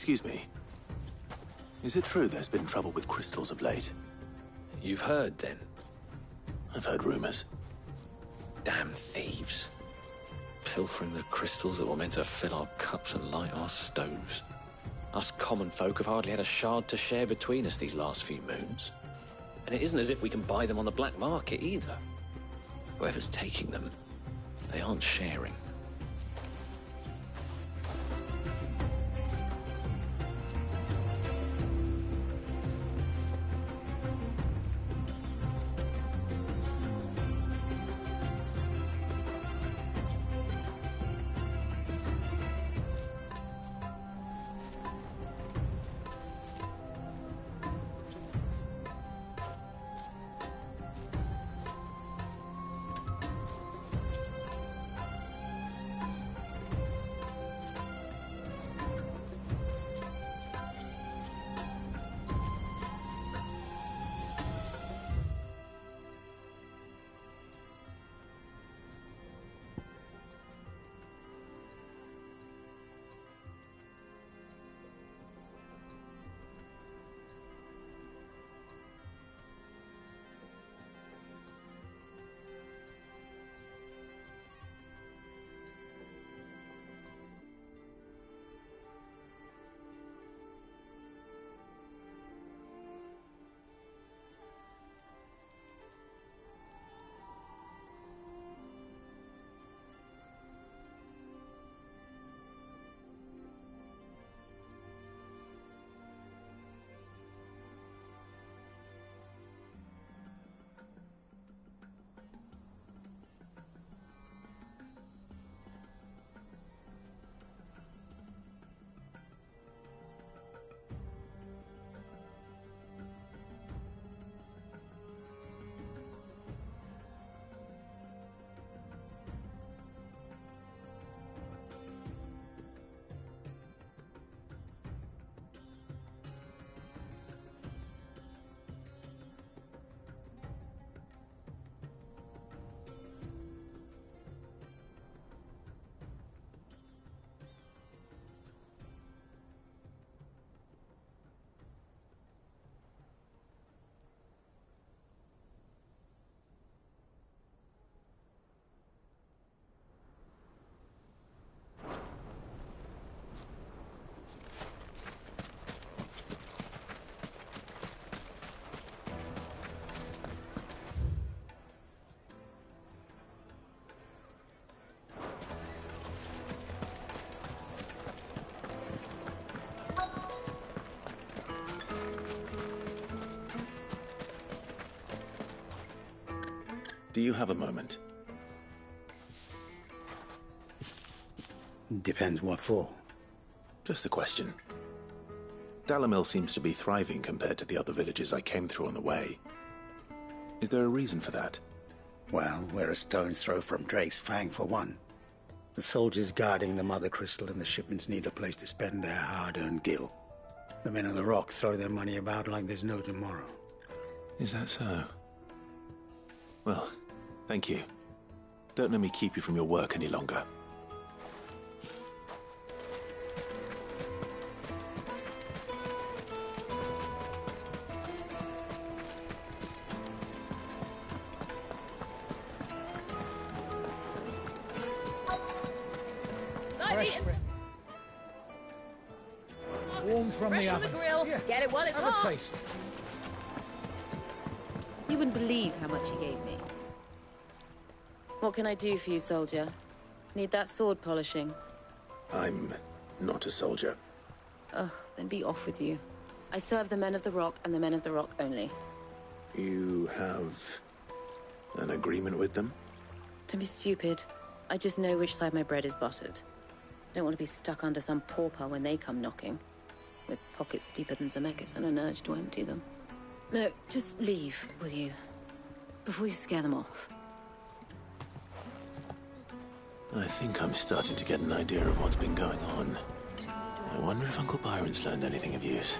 Excuse me. Is it true there's been trouble with crystals of late? You've heard, then? I've heard rumors. Damn thieves. Pilfering the crystals that were meant to fill our cups and light our stoves. Us common folk have hardly had a shard to share between us these last few moons. And it isn't as if we can buy them on the black market either. Whoever's taking them, they aren't sharing. Do you have a moment? Depends what for. Just a question. Dalamil seems to be thriving compared to the other villages I came through on the way. Is there a reason for that? Well, we're a stone's throw from Drake's Fang, for one. The soldiers guarding the Mother Crystal and the shipments need a place to spend their hard-earned gil. The men of the Rock throw their money about like there's no tomorrow. Is that so? Well, thank you. Don't let me keep you from your work any longer. Warm from Fresh the from oven. the grill. Yeah. Get it while it's Have hot. a taste. You wouldn't believe how much he gave me. What can I do for you, soldier? Need that sword polishing? I'm not a soldier. Ugh, then be off with you. I serve the men of the Rock and the men of the Rock only. You have an agreement with them? Don't be stupid. I just know which side my bread is buttered. Don't want to be stuck under some pauper when they come knocking. With pockets deeper than Zemeckis and an urge to empty them. No, just leave, will you? Before you scare them off. I think I'm starting to get an idea of what's been going on. I wonder if Uncle Byron's learned anything of use.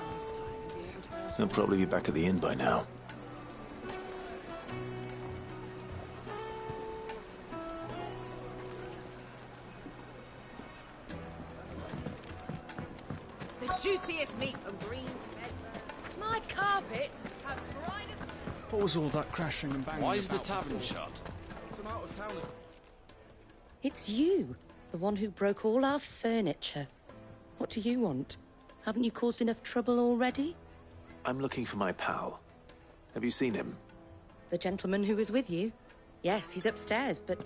He'll probably be back at the inn by now. The juice What was all that crashing and banging? Why is the about tavern before? shut? Some out-of-towners. It's you, the one who broke all our furniture. What do you want? Haven't you caused enough trouble already? I'm looking for my pal. Have you seen him? The gentleman who was with you? Yes, he's upstairs, but...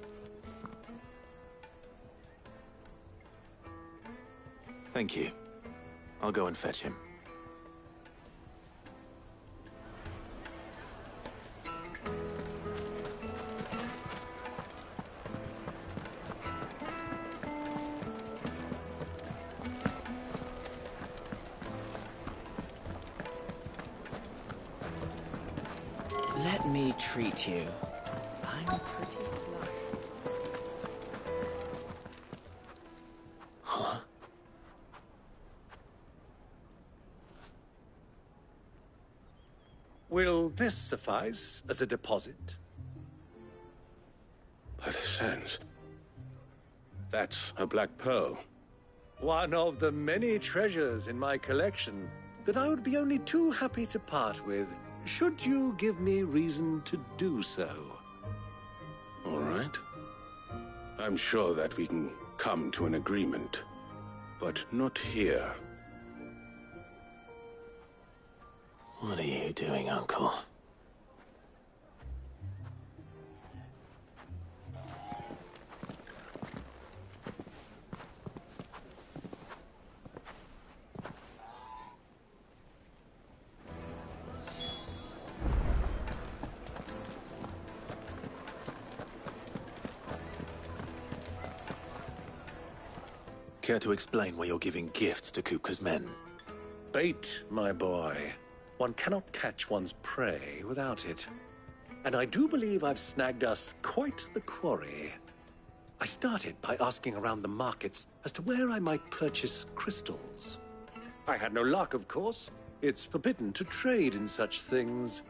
Thank you. I'll go and fetch him. Let me treat you. I'm pretty flush. Huh? Will this suffice as a deposit? By the sands. That's a black pearl. One of the many treasures in my collection that I would be only too happy to part with, should you give me reason to do so. All right. I'm sure that we can come to an agreement, but not here. What are you doing, Uncle? Care to explain why you're giving gifts to Kupka's men? Bait, my boy. One cannot catch one's prey without it. And I do believe I've snagged us quite the quarry. I started by asking around the markets as to where I might purchase crystals. I had no luck, of course. It's forbidden to trade in such things.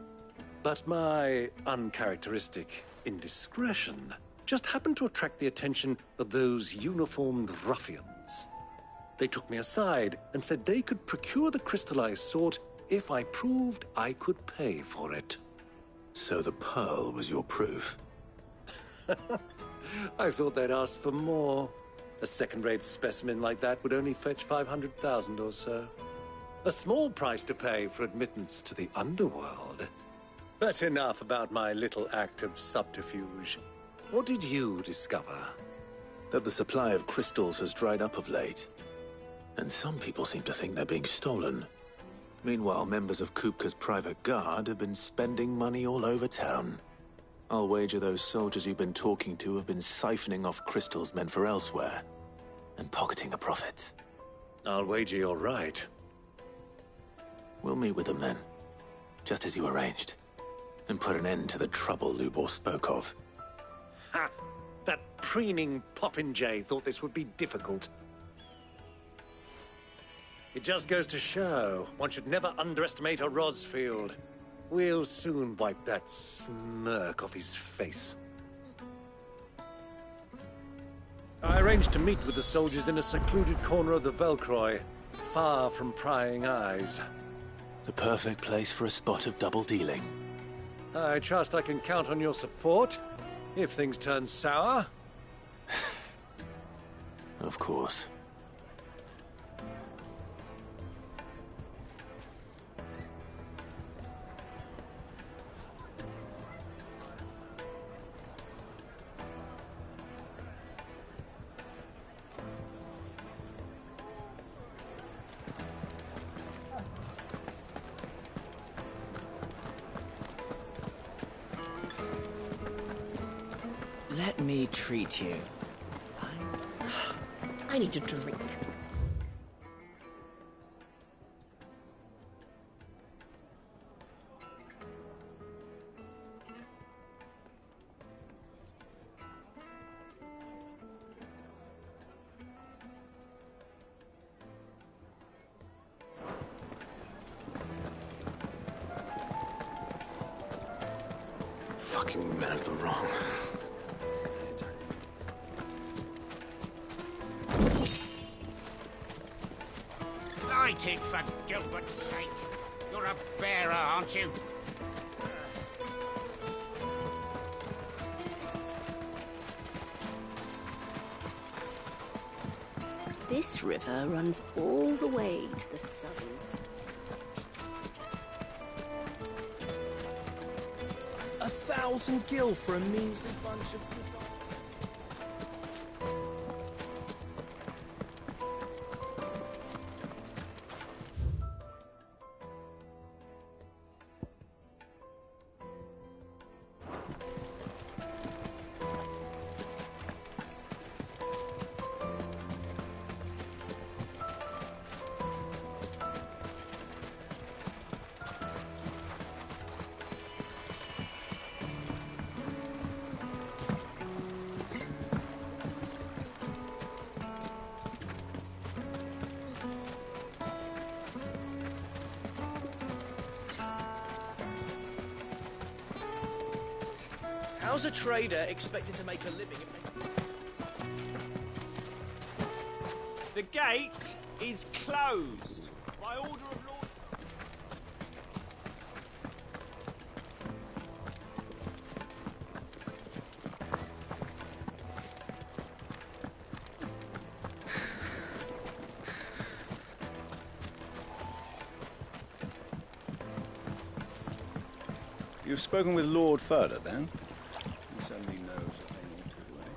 But my uncharacteristic indiscretion just happened to attract the attention of those uniformed ruffians. They took me aside and said they could procure the crystal I sought if I proved I could pay for it. So the pearl was your proof? I thought they'd ask for more. A second-rate specimen like that would only fetch 500,000 or so. A small price to pay for admittance to the underworld. But enough about my little act of subterfuge. What did you discover? That the supply of crystals has dried up of late. And some people seem to think they're being stolen. Meanwhile, members of Kupka's private guard have been spending money all over town. I'll wager those soldiers you've been talking to have been siphoning off crystals meant for elsewhere, and pocketing the profits. I'll wager you're right. We'll meet with them then, just as you arranged, and put an end to the trouble Lubor spoke of. Ha! That preening popinjay thought this would be difficult. It just goes to show one should never underestimate a Rosfield. We'll soon wipe that smirk off his face. I arranged to meet with the soldiers in a secluded corner of the Velcroy, far from prying eyes. The perfect place for a spot of double dealing. I trust I can count on your support, if things turn sour. Of course. Let me treat you. I need a drink. Fucking men of the wrong. Light it, for Gilbert's sake. You're a bearer, aren't you? This river runs all the way to the southern sea. 1,000 gil for a measly bunch of gazelle. How's a trader expected to make a living? The gate is closed by order of Lord. You've spoken with Lord Furder, then? He certainly knows a thing or two, eh?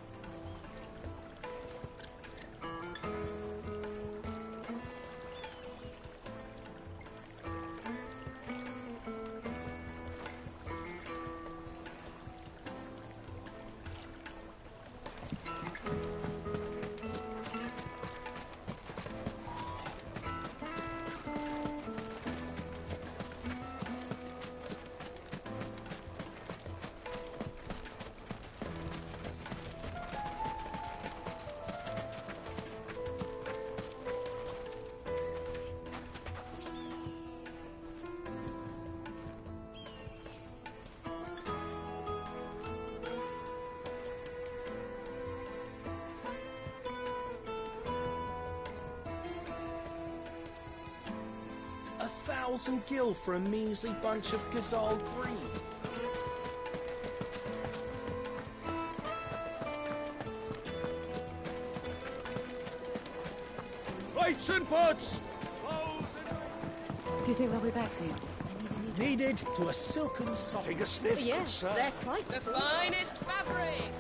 A 1,000 gil for a measly bunch of gazelle greens. Plates and pots! Do you think they'll be back soon? Needed to a silken soft. Take a sniff, Yes, they're quite The finest fabrics!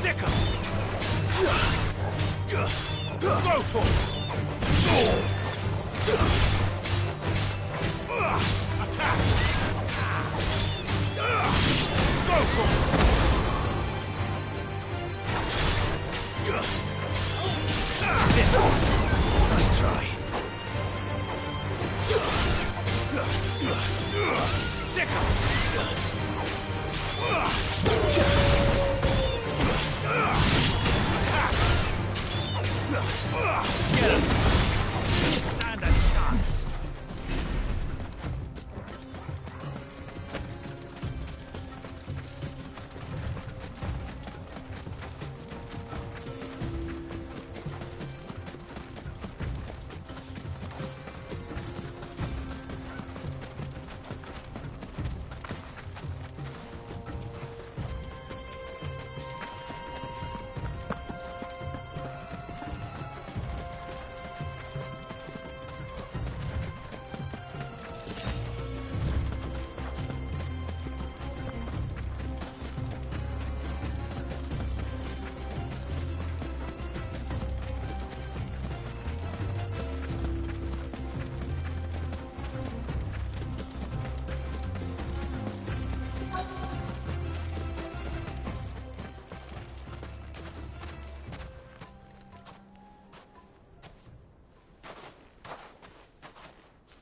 Sicker! Rotor! Attack! Rotor! This one! Nice try. Sicker! Get him! Stand a chance!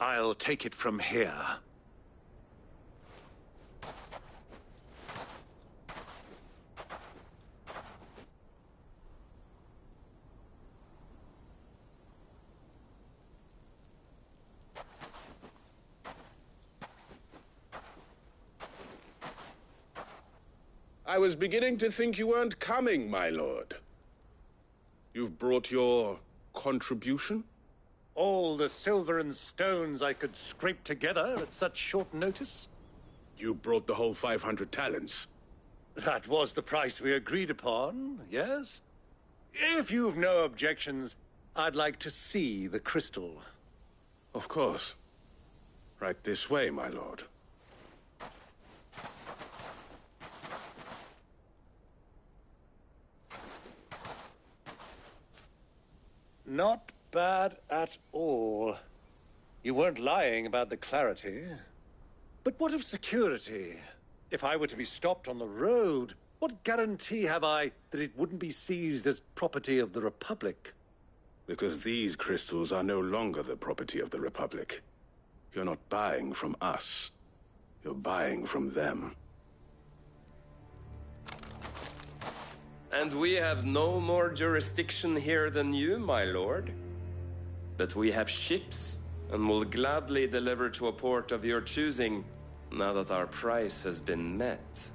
I'll take it from here. I was beginning to think you weren't coming, my lord. You've brought your contribution? All the silver and stones I could scrape together at such short notice? You brought the whole 500 talents. That was the price we agreed upon, yes? If you've no objections, I'd like to see the crystal. Of course. Right this way, my lord. Not bad at all. You weren't lying about the clarity. But what of security? If I were to be stopped on the road, what guarantee have I that it wouldn't be seized as property of the Republic? Because these crystals are no longer the property of the Republic. You're not buying from us. You're buying from them. And we have no more jurisdiction here than you, my lord. But we have ships, and will gladly deliver to a port of your choosing, now that our price has been met.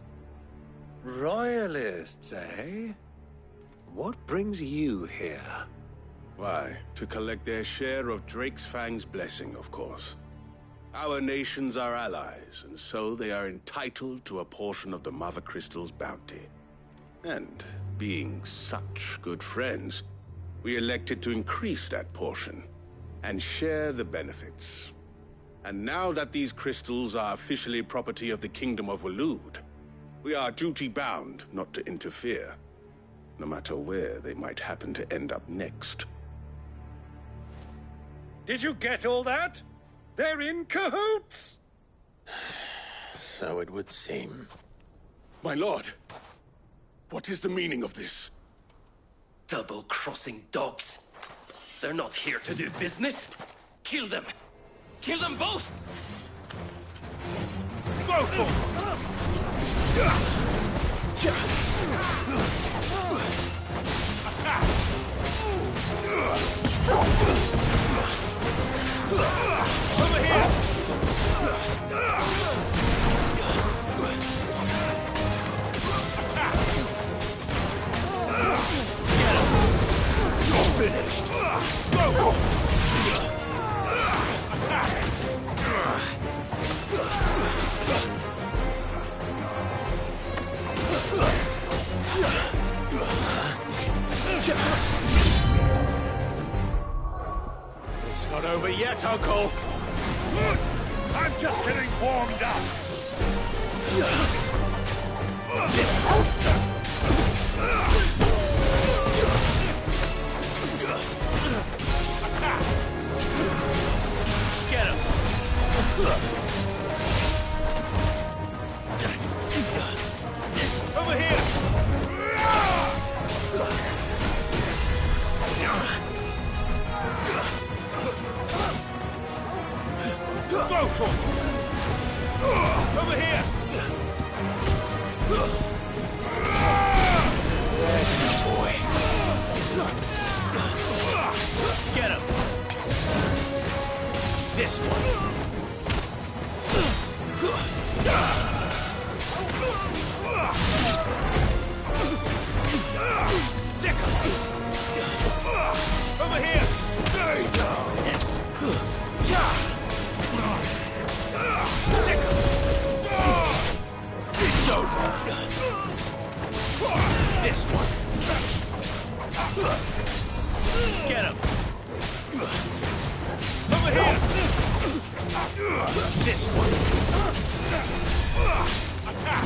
Royalists, eh? What brings you here? Why, to collect their share of Ff16's blessing, of course. Our nations are allies, and so they are entitled to a portion of the Mother Crystal's bounty. And being such good friends, we elected to increase that portion and share the benefits. And now that these crystals are officially property of the Kingdom of Waloed, we are duty-bound not to interfere, no matter where they might happen to end up next. Did you get all that? They're in cahoots! So it would seem. My lord, what is the meaning of this? Double-crossing dogs. They're not here to do business. Kill them. Kill them both! Both of Over here! You're finished. Go! It's not over yet, Uncle. Good! I'm just getting warmed up. Get him! Over here! Go, Tom! Over here! There's my boy. Get him! This one! Sick him! Over here! Stay down! It's over! This one! Get him! Over here! This one! Attack!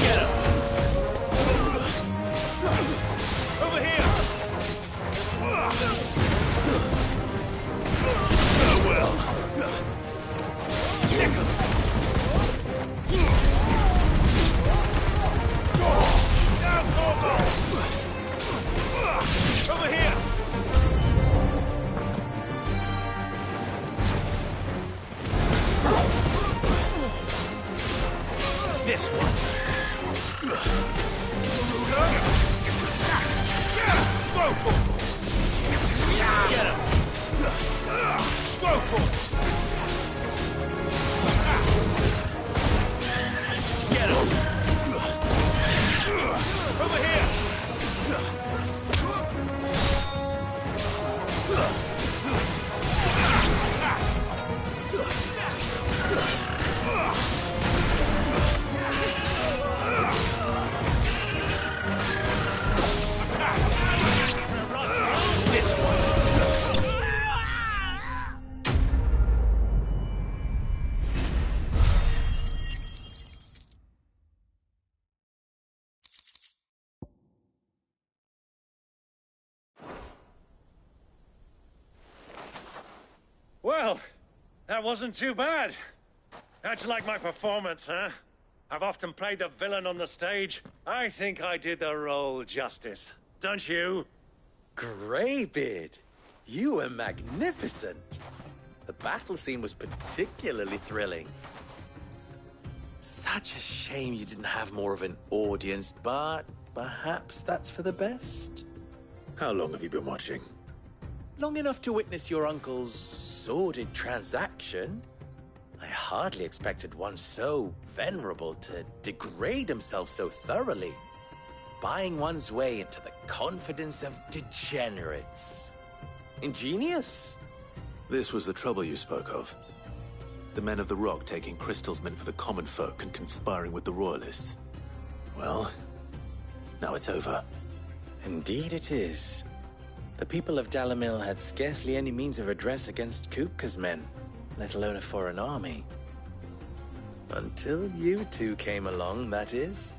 Get him! Over here! Farewell! Stick him! Down, Corvo! Over here! Get him! Go for it! Get him! Over here! This one! Well, that wasn't too bad. How'd you like my performance, huh? I've often played the villain on the stage. I think I did the role justice. Don't you? Greybeard, you were magnificent. The battle scene was particularly thrilling. Such a shame you didn't have more of an audience, but perhaps that's for the best. How long have you been watching? Long enough to witness your uncle's sordid transaction. I hardly expected one so venerable to degrade himself so thoroughly, buying one's way into the confidence of degenerates. Ingenious. This was the trouble you spoke of. The men of the Rock taking crystals meant for the common folk and conspiring with the Royalists. Well, now it's over. Indeed it is. The people of Dalamil had scarcely any means of redress against Kupka's men, let alone a foreign army. Until you two came along, that is.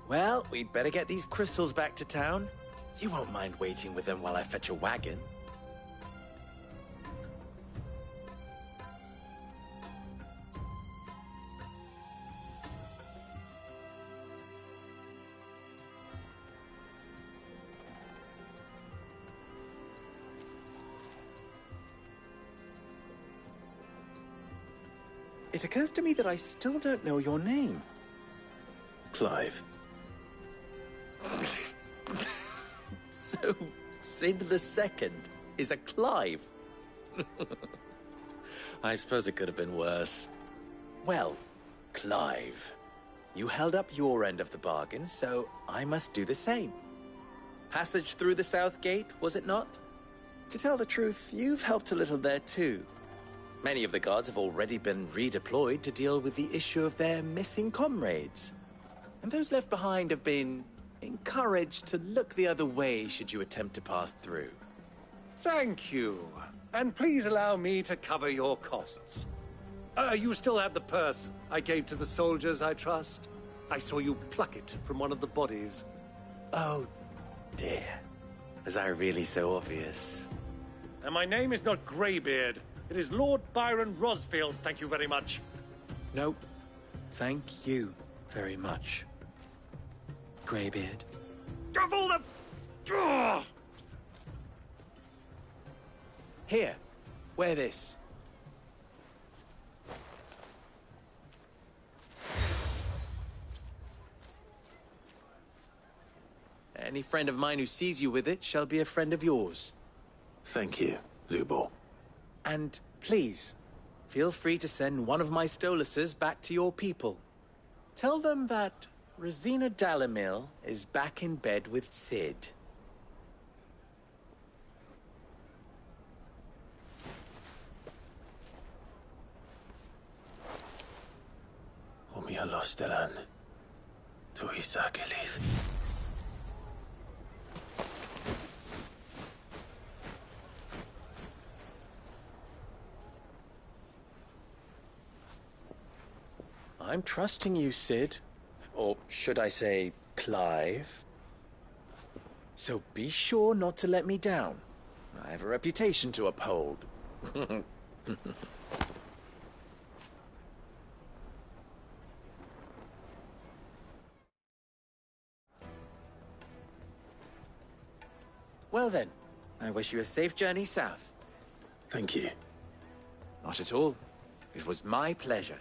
Well, we'd better get these crystals back to town. You won't mind waiting with them while I fetch a wagon. It occurs to me that I still don't know your name. Clive. So, Sid the Second is a Clive? I suppose it could have been worse. Well, Clive, you held up your end of the bargain, so I must do the same. Passage through the South Gate, was it not? To tell the truth, you've helped a little there too. Many of the guards have already been redeployed to deal with the issue of their missing comrades. And those left behind have been encouraged to look the other way should you attempt to pass through. Thank you. And please allow me to cover your costs. You still have the purse I gave to the soldiers, I trust? I saw you pluck it from one of the bodies. Oh, dear. Was I really so obvious? And my name is not Greybeard. It is Lord Byron Rosfield, thank you very much. No, thank you very much, Greybeard. Of all the... Ugh! Here, wear this. Any friend of mine who sees you with it shall be a friend of yours. Thank you, Lubor. And please, feel free to send one of my Stoluses back to your people. Tell them that Rosina Dalamil is back in bed with Sid. Omia Lostelan. Tu Isakelis. I'm trusting you, Sid. Or should I say, Clive. So be sure not to let me down. I have a reputation to uphold. Well then, I wish you a safe journey south. Thank you. Not at all. It was my pleasure.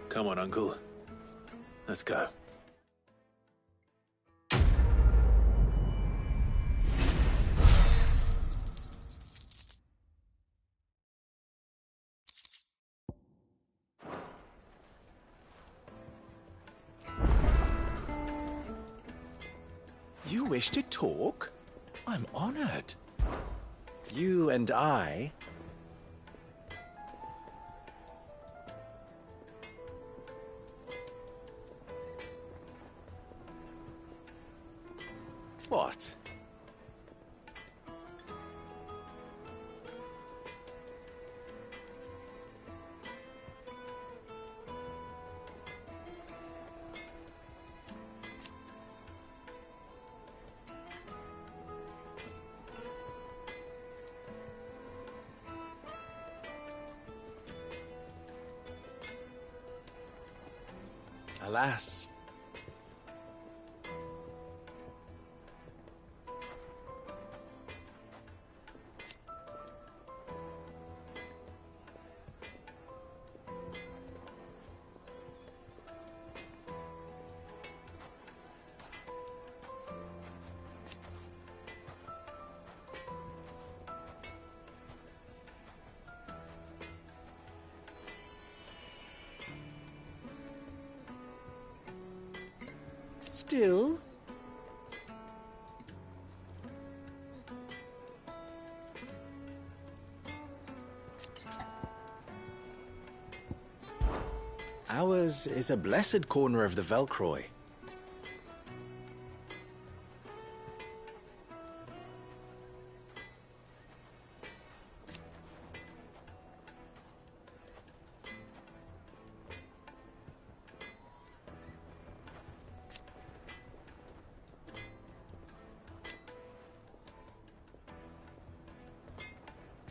Come on, Uncle. Let's go. You wish to talk? I'm honored. You and I... What? Alas. Still? Ours is a blessed corner of the Velcroy.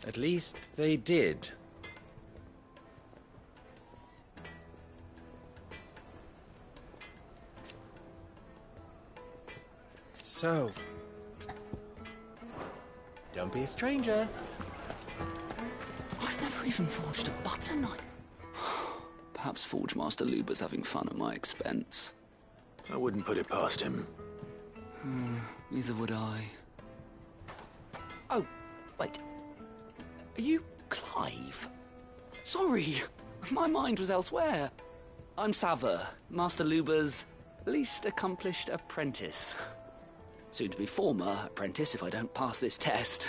At least they did. So, don't be a stranger. I've never even forged a butter knife. Perhaps Forge Master Luber's having fun at my expense. I wouldn't put it past him. Neither would I. Oh, wait. Are you Clive? Sorry, my mind was elsewhere. I'm Sava, Master Luber's least accomplished apprentice. Soon to be former apprentice if I don't pass this test.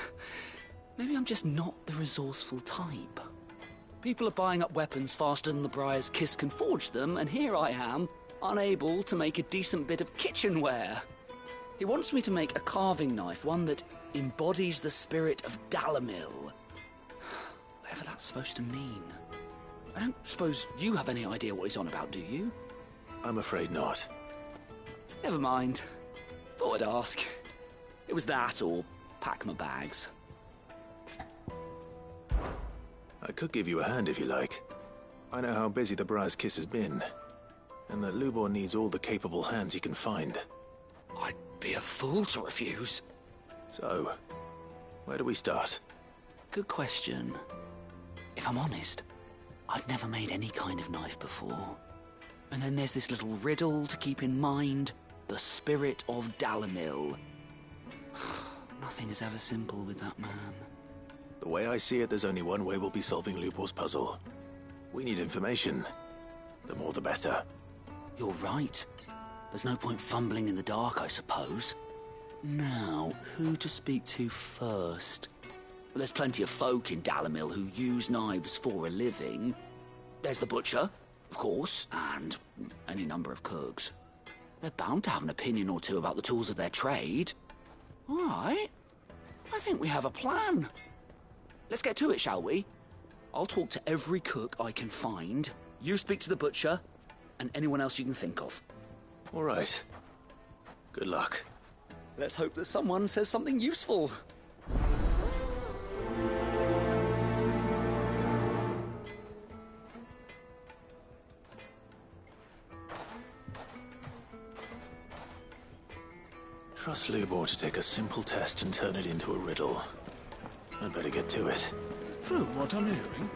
Maybe I'm just not the resourceful type. People are buying up weapons faster than the Briar's Kiss can forge them, and here I am, unable to make a decent bit of kitchenware. He wants me to make a carving knife, one that embodies the spirit of Dalamil. Whatever that's supposed to mean. I don't suppose you have any idea what he's on about, do you? I'm afraid not. Never mind. Thought I'd ask. It was that or pack my bags. I could give you a hand if you like. I know how busy the Briar's Kiss has been, and that Lubor needs all the capable hands he can find. I'd be a fool to refuse. So, where do we start? Good question. If I'm honest, I've never made any kind of knife before. And then there's this little riddle to keep in mind. The spirit of Dalamil. Nothing is ever simple with that man. The way I see it, there's only one way we'll be solving Lubor's puzzle. We need information. The more the better. You're right. There's no point fumbling in the dark, I suppose. Now, who to speak to first? Well, there's plenty of folk in Dalamil who use knives for a living. There's the butcher, of course, and any number of cooks. They're bound to have an opinion or two about the tools of their trade. All right. I think we have a plan. Let's get to it, shall we? I'll talk to every cook I can find. You speak to the butcher, and anyone else you can think of. All right. Good luck. Let's hope that someone says something useful. Trust Lubor to take a simple test and turn it into a riddle. I'd better get to it. true what I'm hearing?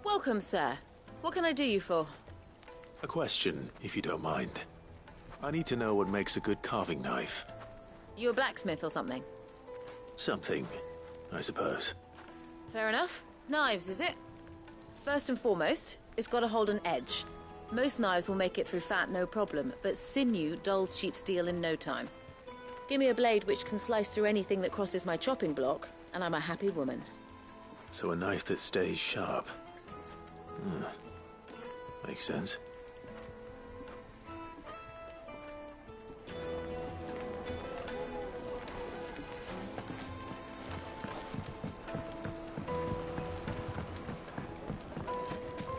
Welcome, sir. What can I do you for? A question, if you don't mind. I need to know what makes a good carving knife. You a blacksmith or something? Something, I suppose. Fair enough. Knives, is it? First and foremost, it's got to hold an edge. Most knives will make it through fat, no problem, but sinew dulls cheap steel in no time. Give me a blade which can slice through anything that crosses my chopping block, and I'm a happy woman. So a knife that stays sharp. Makes sense.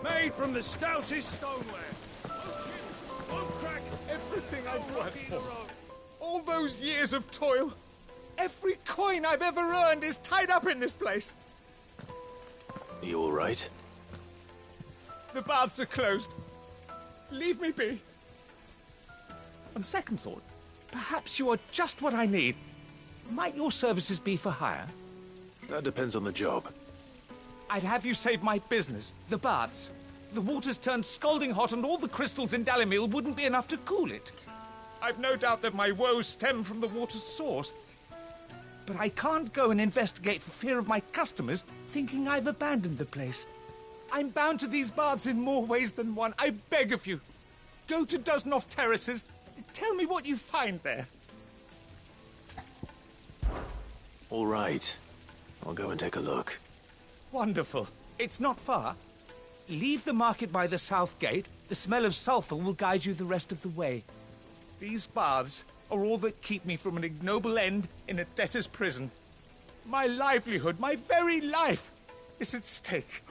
Made from the stoutest stoneware. One crack, everything I've worked for. All those years of toil. Every coin I've ever earned is tied up in this place. Are you all right? The baths are closed. Leave me be. On second thought, perhaps you are just what I need. Might your services be for hire? That depends on the job. I'd have you save my business, the baths. The water's turned scalding hot and all the crystals in Dalimil wouldn't be enough to cool it. I've no doubt that my woes stem from the water's source. But I can't go and investigate for fear of my customers thinking I've abandoned the place. I'm bound to these baths in more ways than one. I beg of you. Go to Dusnoff Terraces. Tell me what you find there. All right. I'll go and take a look. Wonderful. It's not far. Leave the market by the south gate. The smell of sulphur will guide you the rest of the way. These baths are all that keep me from an ignoble end in a debtor's prison. My livelihood, my very life, is at stake.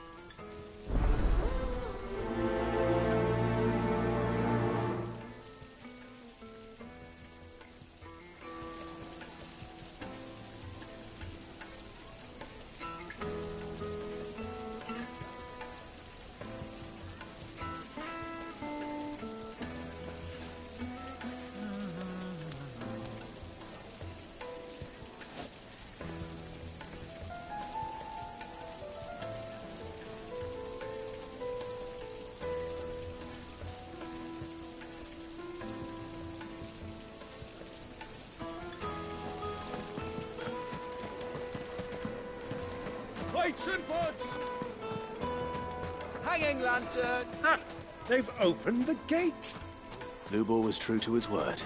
Plates and pots! Hanging lantern! Ah, they've opened the gate! Lubor was true to his word.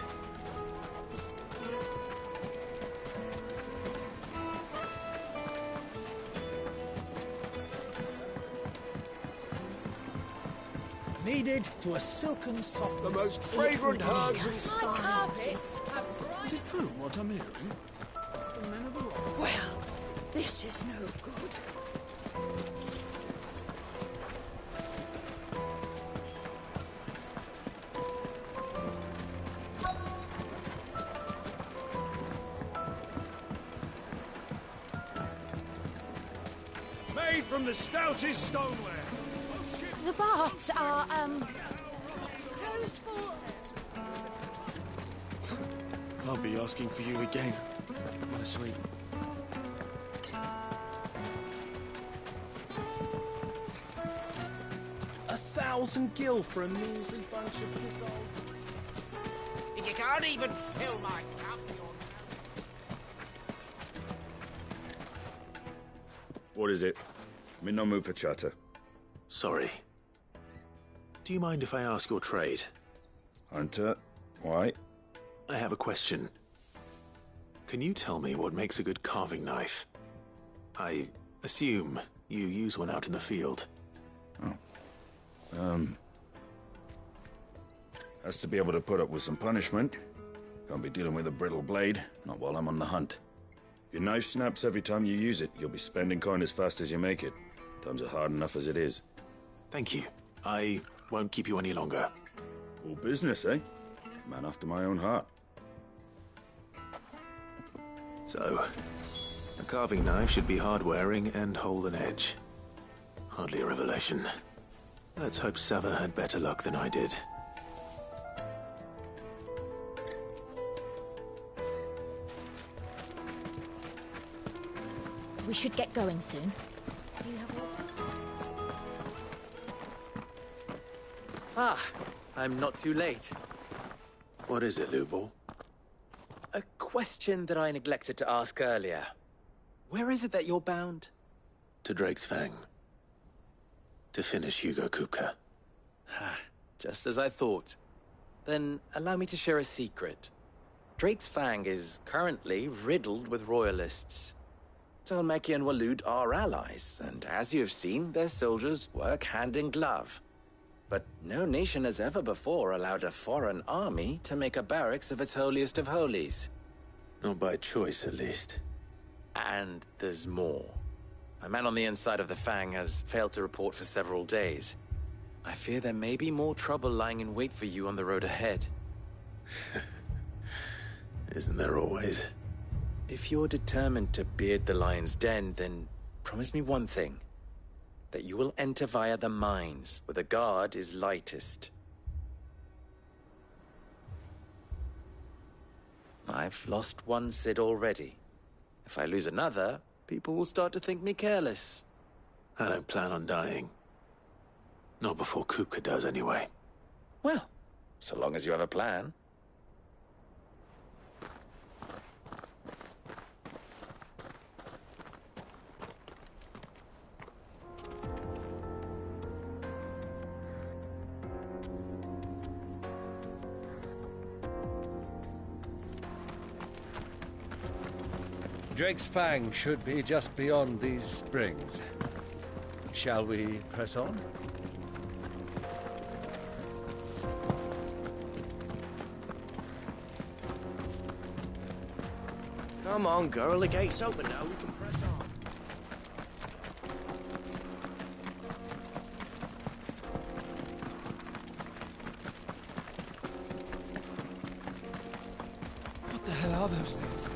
Kneaded to a silken softness. The most fragrant herbs and spices. Carpets have Is it true what I'm hearing? The men of the rock. Well, this is no good. Made from the stoutest stoneware. The baths are, closed for... I'll be asking for you again, my sweet. $1,000 for a measly bunch of dissolved. If you can't even fill my cup, you're... What is it? I'm in no mood for chatter. Sorry. Do you mind if I ask your trade? Hunter, why? I have a question. Can you tell me what makes a good carving knife? I assume you use one out in the field. Has to be able to put up with some punishment. Can't be dealing with a brittle blade, not while I'm on the hunt. If your knife snaps every time you use it, you'll be spending coin as fast as you make it. Times are hard enough as it is. Thank you. I won't keep you any longer. All business, eh? Man after my own heart. So, a carving knife should be hard-wearing and hold an edge. Hardly a revelation. Let's hope Sava had better luck than I did. We should get going soon. Do you have water? Ah, I'm not too late. What is it, Lubor? A question that I neglected to ask earlier. Where is it that you're bound? To Drake's Fang. To finish Hugo Kupka. Just as I thought. Then allow me to share a secret. Drake's Fang is currently riddled with royalists. Talmeki and Waloed are allies, and as you've seen, their soldiers work hand in glove. But no nation has ever before allowed a foreign army to make a barracks of its holiest of holies. Not by choice, at least. And there's more. A man on the inside of the Fang has failed to report for several days. I fear there may be more trouble lying in wait for you on the road ahead. Isn't there always? If you're determined to beard the lion's den, then promise me one thing. That you will enter via the mines, where the guard is lightest. I've lost one Cid already. If I lose another, people will start to think me careless. I don't plan on dying. Not before Kupka does, anyway. Well, so long as you have a plan. Drake's Fang should be just beyond these springs. Shall we press on? Come on, girl. The gate's open now. We can press on. What the hell are those things?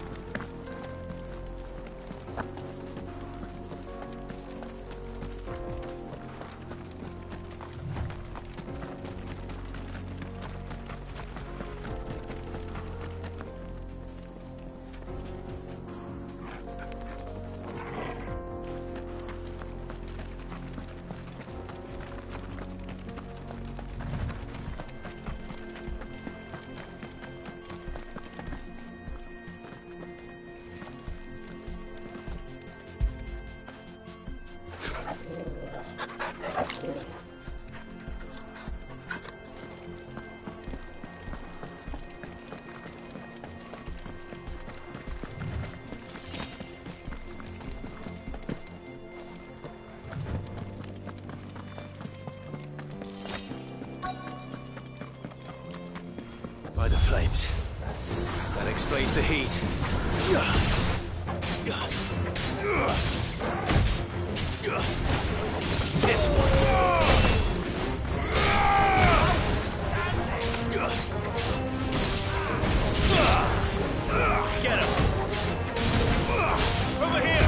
By the flames. That explains the heat. This one. Get him! Over here!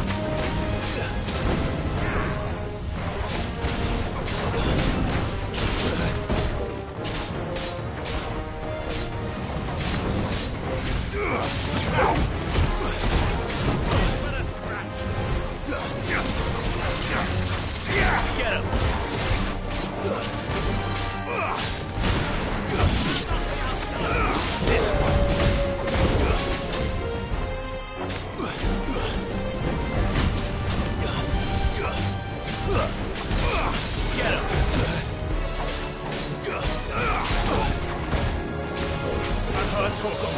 Get him! This one. Get him! I heard talk of.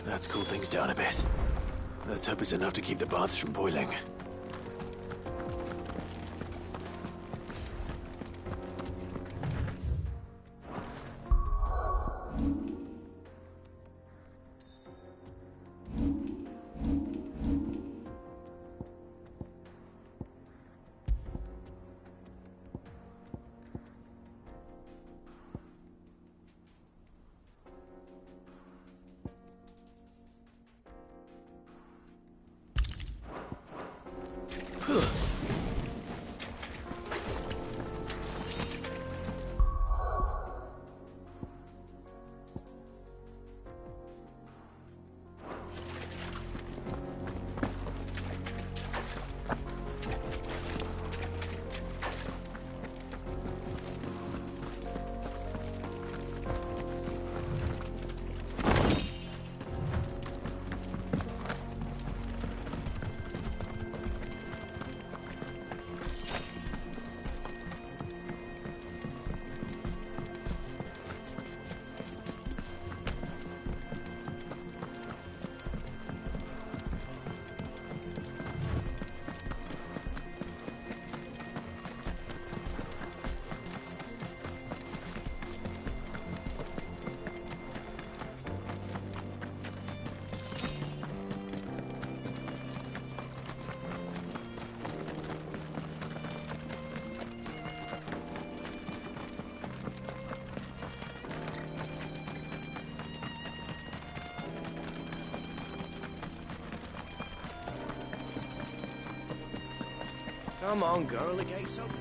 Let's cool things down a bit. Let's hope it's enough to keep the baths from boiling. Come on, girl, the gate's open.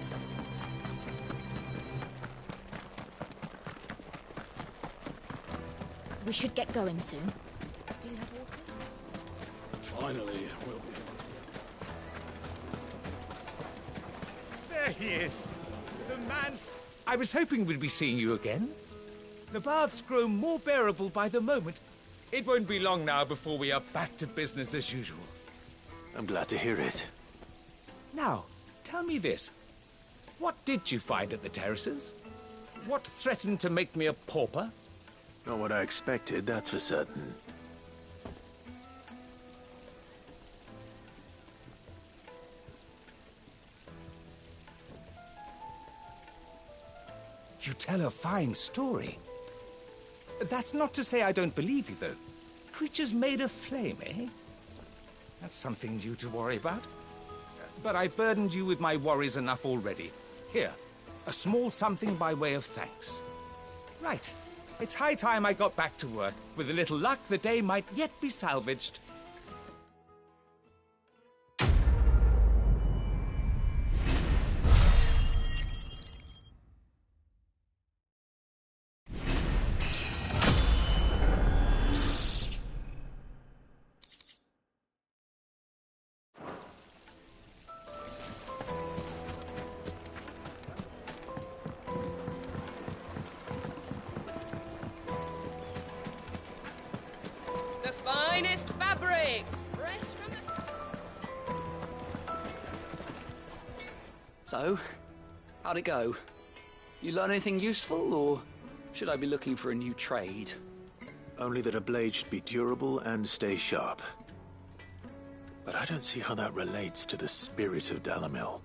We should get going soon. Do you have water? Finally, we'll be. There he is. The man. I was hoping we'd be seeing you again. The baths grow more bearable by the moment. It won't be long now before we are back to business as usual. I'm glad to hear it. Now, tell me this. What did you find at the terraces? What threatened to make me a pauper? Not what I expected, that's for certain. You tell a fine story. That's not to say I don't believe you, though. Creatures made of flame, eh? That's something new to worry about. But I burdened you with my worries enough already. Here, a small something by way of thanks. Right. It's high time I got back to work. With a little luck, the day might yet be salvaged. The finest fabrics, fresh from the... So, how'd it go? You learn anything useful, or should I be looking for a new trade? Only that a blade should be durable and stay sharp. But I don't see how that relates to the spirit of Dalamil.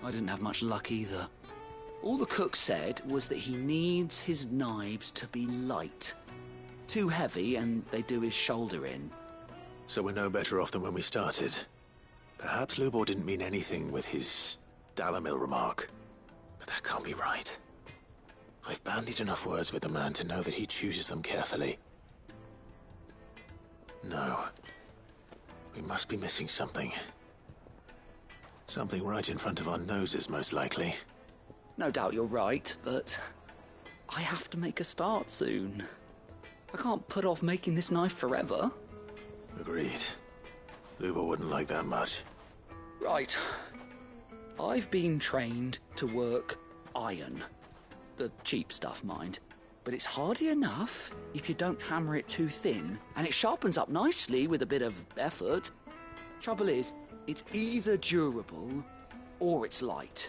I didn't have much luck either. All the cook said was that he needs his knives to be light. Too heavy, and they do his shoulder in. So we're no better off than when we started. Perhaps Lubor didn't mean anything with his Dalamil remark. But that can't be right. I've bandied enough words with the man to know that he chooses them carefully. No. We must be missing something. Something right in front of our noses, most likely. No doubt you're right, but I have to make a start soon. I can't put off making this knife forever. Agreed. Lubor wouldn't like that much. Right. I've been trained to work iron. The cheap stuff, mind. But it's hardy enough if you don't hammer it too thin, and it sharpens up nicely with a bit of effort. Trouble is, it's either durable or it's light.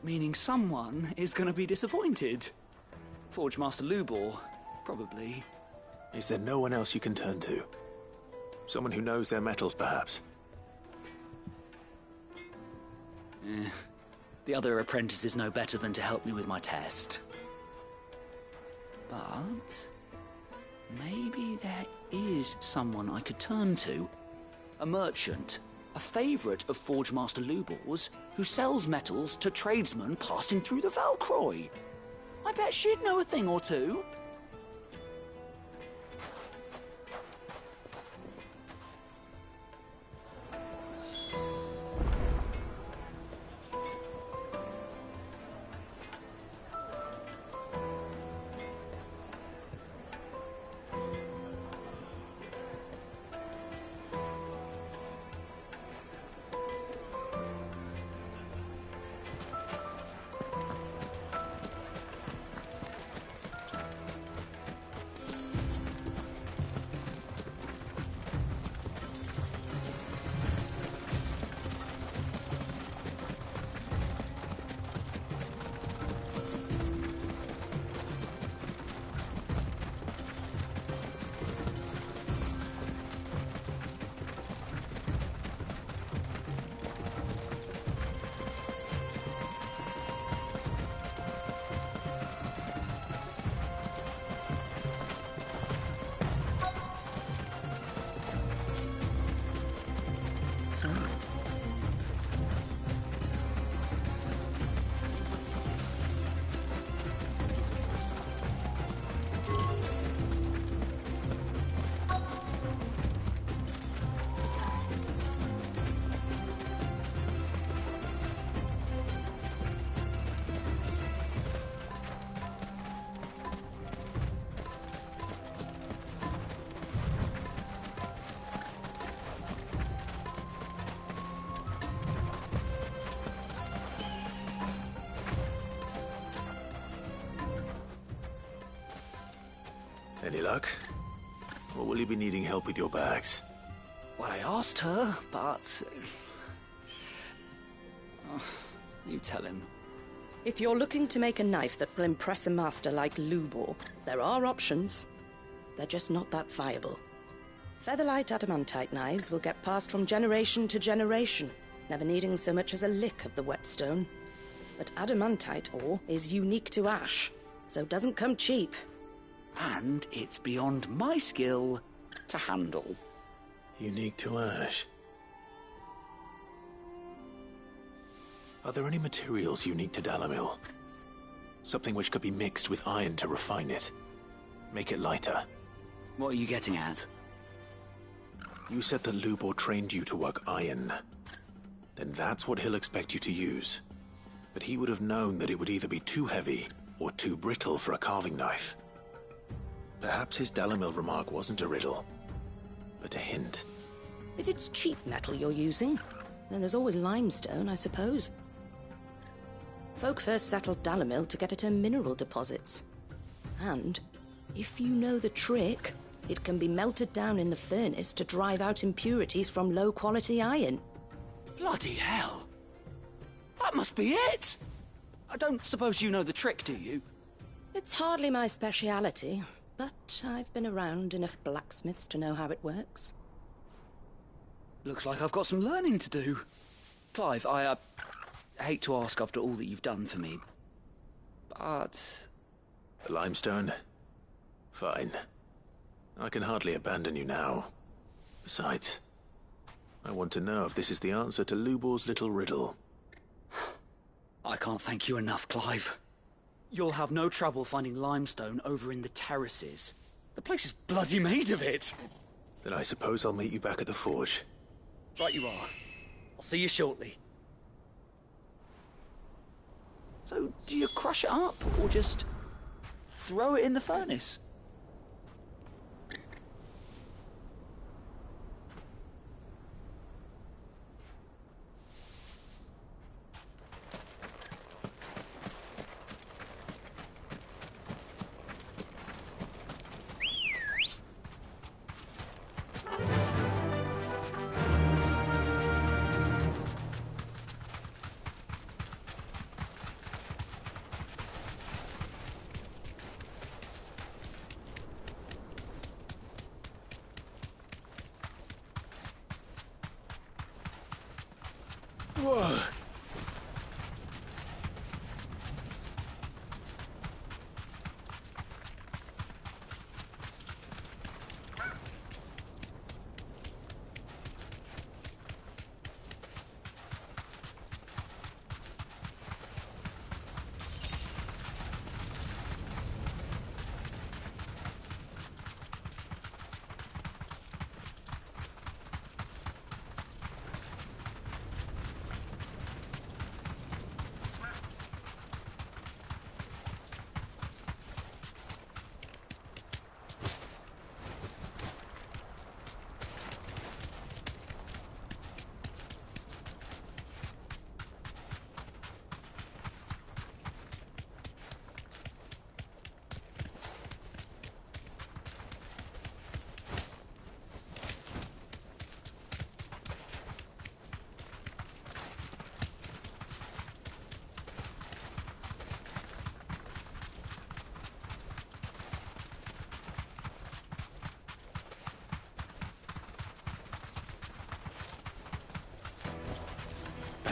Meaning someone is going to be disappointed. Forge Master Lubor, probably. Is there no one else you can turn to? Someone who knows their metals, perhaps? The other apprentices know better than to help me with my test. But maybe there is someone I could turn to. A merchant, a favourite of Forge Master Lubor's, who sells metals to tradesmen passing through the Valcroy. I bet she'd know a thing or two. Any luck? Or will you be needing help with your bags? Well, I asked her, but... you tell him. If you're looking to make a knife that will impress a master like Lubor, there are options. They're just not that viable. Featherlight adamantite knives will get passed from generation to generation, never needing so much as a lick of the whetstone. But adamantite ore is unique to ash, so doesn't come cheap. And it's beyond my skill to handle. Unique to ash. Are there any materials unique to Dalamil? Something which could be mixed with iron to refine it. Make it lighter. What are you getting at? You said that Lubor trained you to work iron. Then that's what he'll expect you to use. But he would have known that it would either be too heavy or too brittle for a carving knife. Perhaps his Dalamil remark wasn't a riddle, but a hint. If it's cheap metal you're using, then there's always limestone, I suppose. Folk first settled Dalamil to get at her mineral deposits. And, if you know the trick, it can be melted down in the furnace to drive out impurities from low-quality iron. Bloody hell! That must be it! I don't suppose you know the trick, do you? It's hardly my speciality, but I've been around enough blacksmiths to know how it works. Looks like I've got some learning to do. Clive, I hate to ask after all that you've done for me, but... The limestone? Fine. I can hardly abandon you now. Besides, I want to know if this is the answer to Lubor's little riddle. I can't thank you enough, Clive. You'll have no trouble finding limestone over in the terraces. The place is bloody made of it. Then I suppose I'll meet you back at the forge. Right you are. I'll see you shortly. So, do you crush it up, or just throw it in the furnace?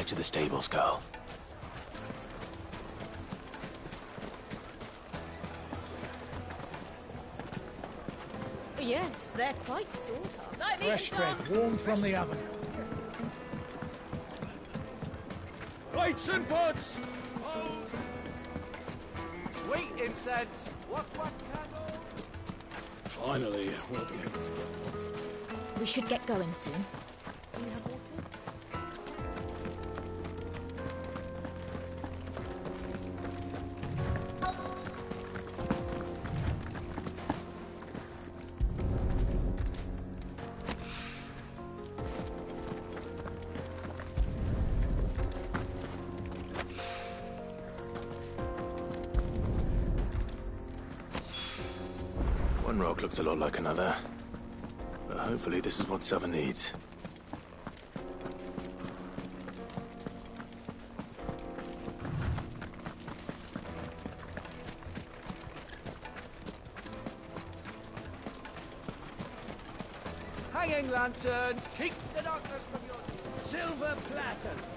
to the stables, girl. Yes, they're quite sort of. Like Fresh bread, warm from the oven. Plates and pots! Sweet incense! What candle? Finally, we'll be able to... We should get going soon. Do you have water? One rock looks a lot like another. But hopefully this is what Sava needs. Hanging lanterns, keep the darkness from your... Silver platters!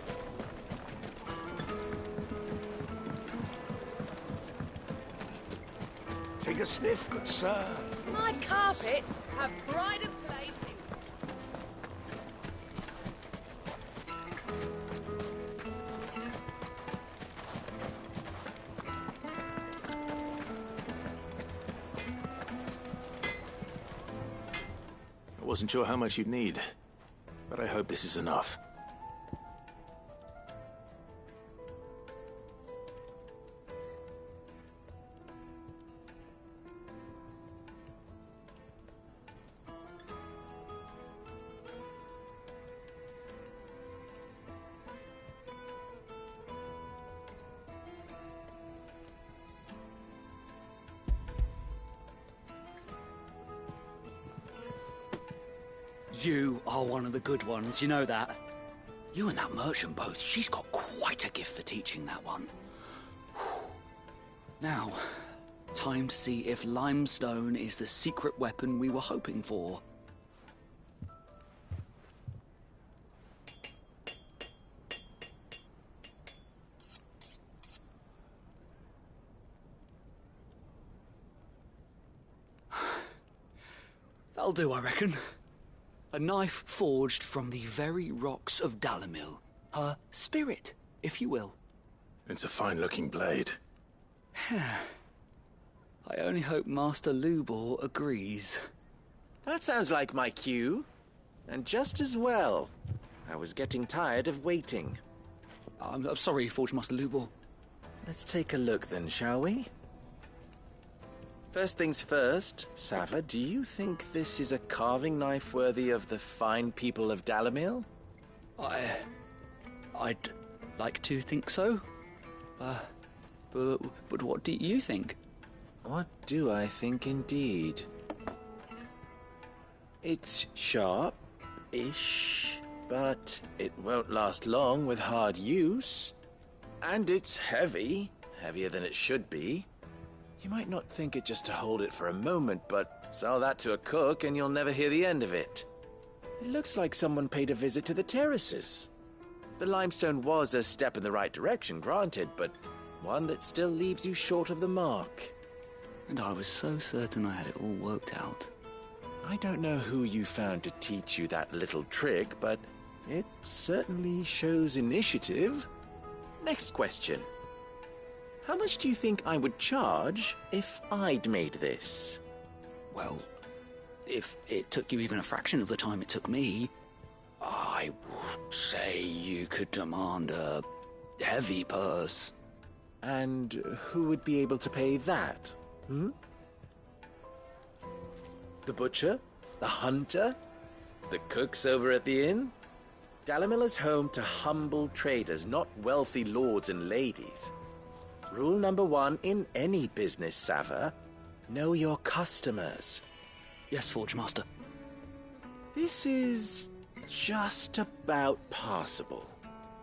Take a sniff, good sir. My carpets have pride of place in... I wasn't sure how much you'd need, but I hope this is enough. You are one of the good ones, you know that. You and that merchant both, she's got quite a gift for teaching that one. Now, time to see if limestone is the secret weapon we were hoping for. That'll do, I reckon. A knife forged from the very rocks of Dalimil. Her spirit, if you will. It's a fine-looking blade. I only hope Master Lubor agrees. That sounds like my cue. And just as well. I was getting tired of waiting. I'm sorry, Forge Master Lubor. Let's take a look then, shall we? First things first, Sava, do you think this is a carving knife worthy of the fine people of Dalimil? I'd like to think so. But what do you think? What do I think indeed? It's sharp-ish, but it won't last long with hard use. And it's heavy, heavier than it should be. You might not think it just to hold it for a moment, but sell that to a cook and you'll never hear the end of it. It looks like someone paid a visit to the terraces. The limestone was a step in the right direction, granted, but one that still leaves you short of the mark. And I was so certain I had it all worked out. I don't know who you found to teach you that little trick, but it certainly shows initiative. Next question. How much do you think I would charge if I'd made this? Well, if it took you even a fraction of the time it took me, I would say you could demand a heavy purse. And who would be able to pay that? The butcher? The hunter? The cooks over at the inn? Dalimil is home to humble traders, not wealthy lords and ladies. Rule number 1 in any business, Sava, know your customers. Yes, Forge Master. This is just about passable.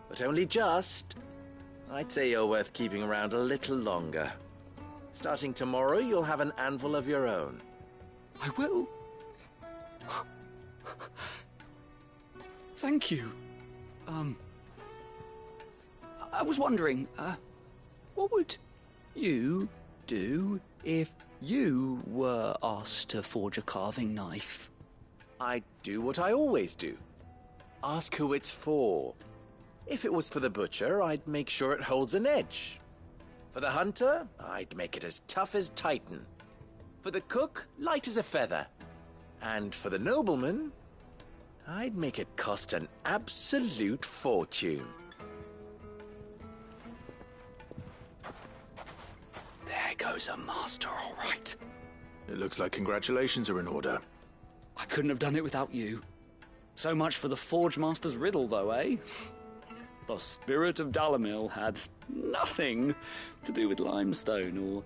But only just. I'd say you're worth keeping around a little longer. Starting tomorrow, you'll have an anvil of your own. I will. Thank you. I was wondering, what would you do if you were asked to forge a carving knife? I'd do what I always do. Ask who it's for. If it was for the butcher, I'd make sure it holds an edge. For the hunter, I'd make it as tough as Titan. For the cook, light as a feather. And for the nobleman, I'd make it cost an absolute fortune. There goes a master, all right. It looks like congratulations are in order. I couldn't have done it without you. So much for the Forge Master's riddle, though, eh? The spirit of Dalimil had nothing to do with limestone or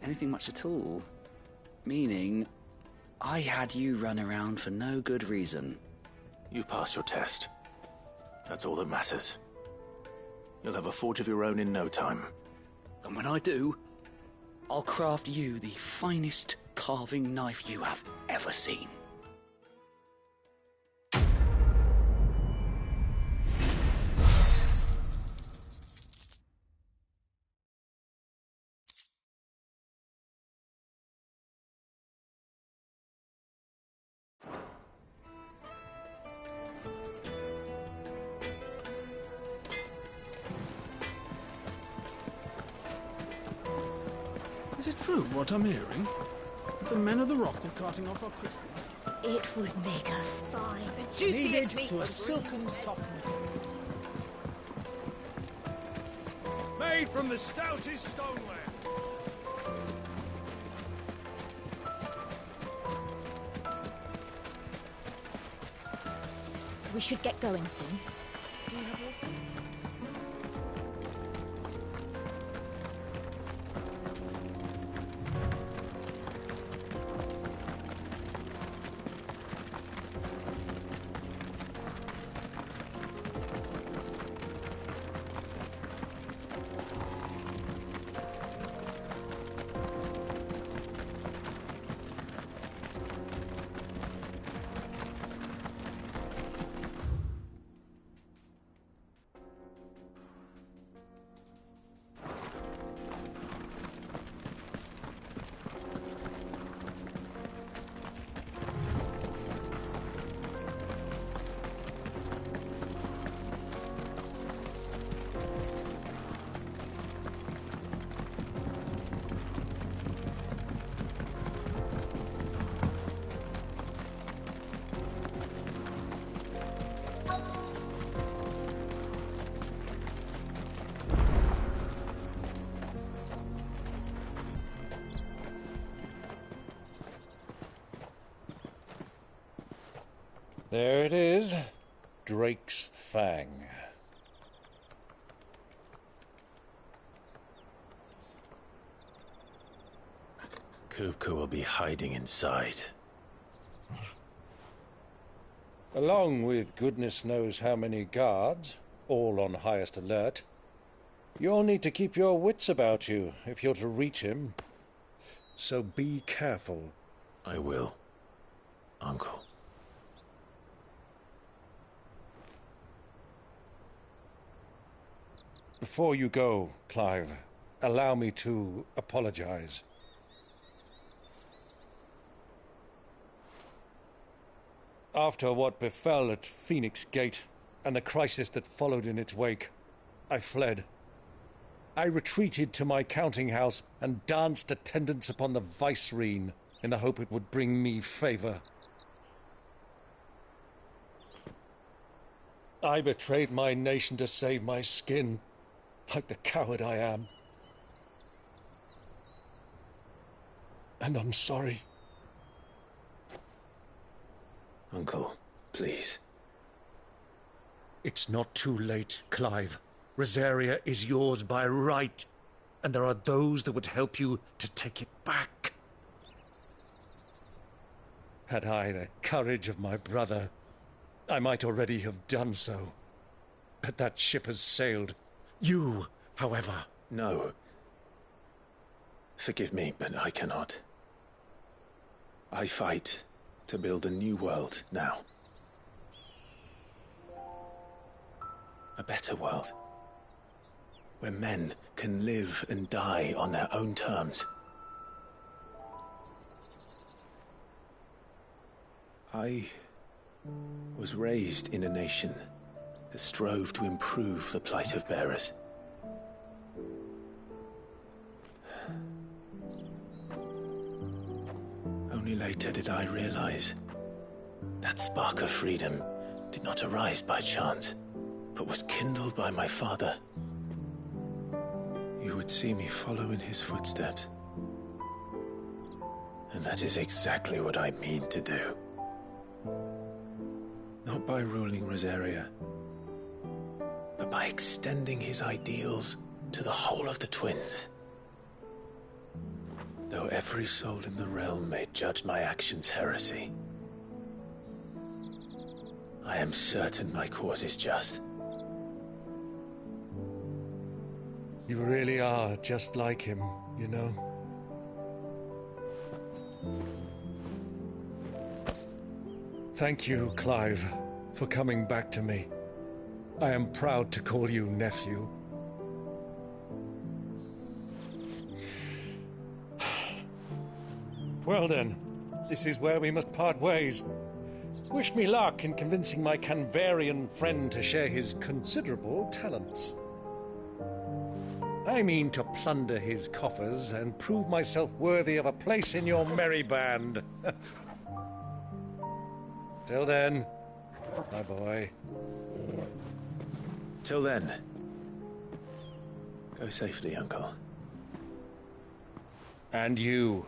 anything much at all. Meaning, I had you run around for no good reason. You've passed your test. That's all that matters. You'll have a forge of your own in no time. And when I do, I'll craft you the finest carving knife you have ever seen. Is it true what I'm hearing? The men of the rock were carting off our crystals. It would make a fine. The juiciest meat to a silken softness. Made from the stoutest stoneware. We should get going soon. Do you have water? There it is. Drake's Fang. Kupka will be hiding inside. Along with goodness knows how many guards, all on highest alert. You'll need to keep your wits about you if you're to reach him. So be careful. I will, Uncle. Before you go, Clive, allow me to apologize. After what befell at Phoenix Gate and the crisis that followed in its wake, I fled. I retreated to my counting house and danced attendance upon the vicereine in the hope it would bring me favor. I betrayed my nation to save my skin, like the coward I am. And I'm sorry. Uncle, please. It's not too late, Clive. Rosaria is yours by right, and there are those that would help you to take it back. Had I the courage of my brother, I might already have done so. But that ship has sailed. You, however... No. Forgive me, but I cannot. I fight to build a new world now. A better world. where men can live and die on their own terms. I was raised in a nation that strove to improve the plight of bearers. Only later did I realize that spark of freedom did not arise by chance, but was kindled by my father. You would see me follow in his footsteps. And that is exactly what I mean to do. Not by ruling Rosaria, but by extending his ideals to the whole of the twins. Though every soul in the realm may judge my actions heresy, I am certain my cause is just. You really are just like him, you know? Thank you, Clive, for coming back to me. I am proud to call you nephew. Well then, this is where we must part ways. Wish me luck in convincing my Canvarian friend to share his considerable talents. I mean to plunder his coffers and prove myself worthy of a place in your merry band. Till then, my boy. Till then, go safely, Uncle. And you,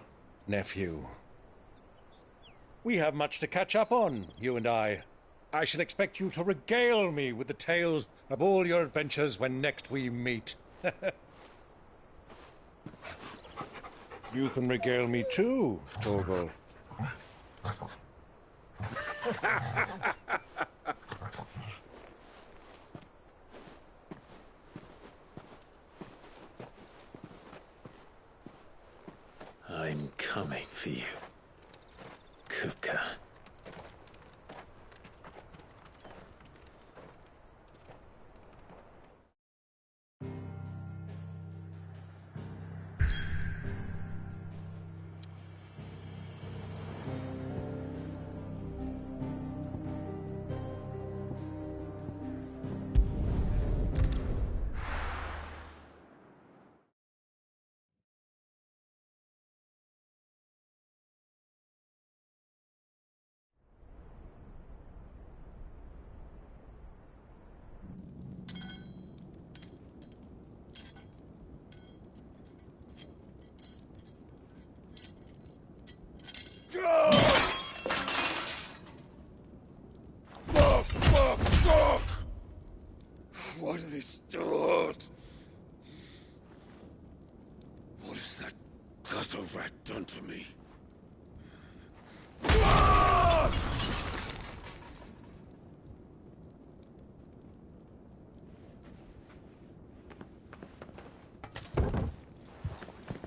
nephew. We have much to catch up on, you and I. I shall expect you to regale me with the tales of all your adventures when next we meet. You can regale me too, Torgal. I'm coming for you, Kupka. Fuck! What have they stored? What has that gutter rat done to me?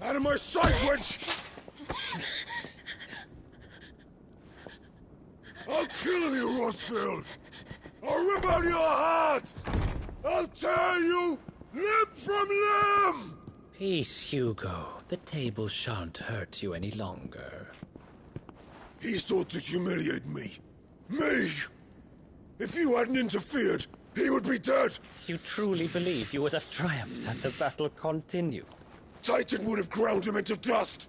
Out of my sight, witch! I'll kill you, Rossfield! I'll rip out your heart! I'll tear you limb from limb! Peace, Hugo. The table shan't hurt you any longer. He sought to humiliate me. Me! If you hadn't interfered, he would be dead! You truly believe you would have triumphed had the battle continued? Titan would have ground him into dust!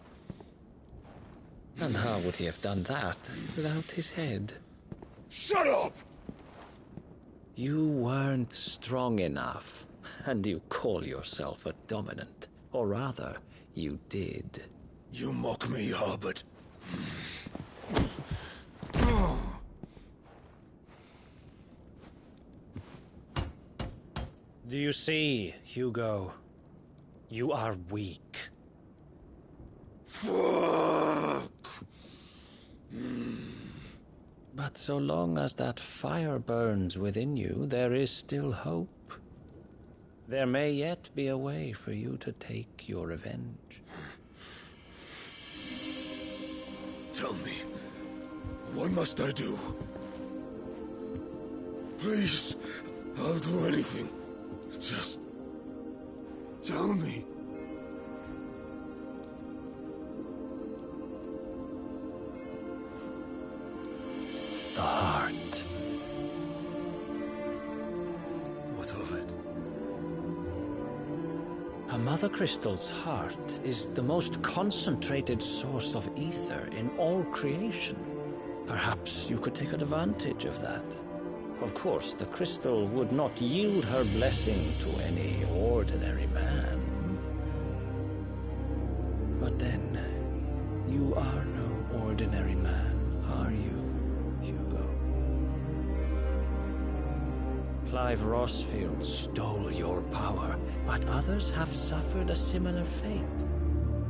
And how would he have done that without his head? Shut up! You weren't strong enough, and you call yourself a dominant. Or rather, you did. You mock me, Harbert. Do you see, Hugo? You are weak. Fuck! But so long as that fire burns within you, there is still hope. There may yet be a way for you to take your revenge. Tell me, what must I do? Please, I'll do anything. Just Tell me. The heart. What of it? A mother crystal's heart is the most concentrated source of ether in all creation. Perhaps you could take advantage of that. Of course, the crystal would not yield her blessing to any ordinary man. But then, you are no ordinary man, are you, Hugo? Clive Rossfield stole your power, but others have suffered a similar fate,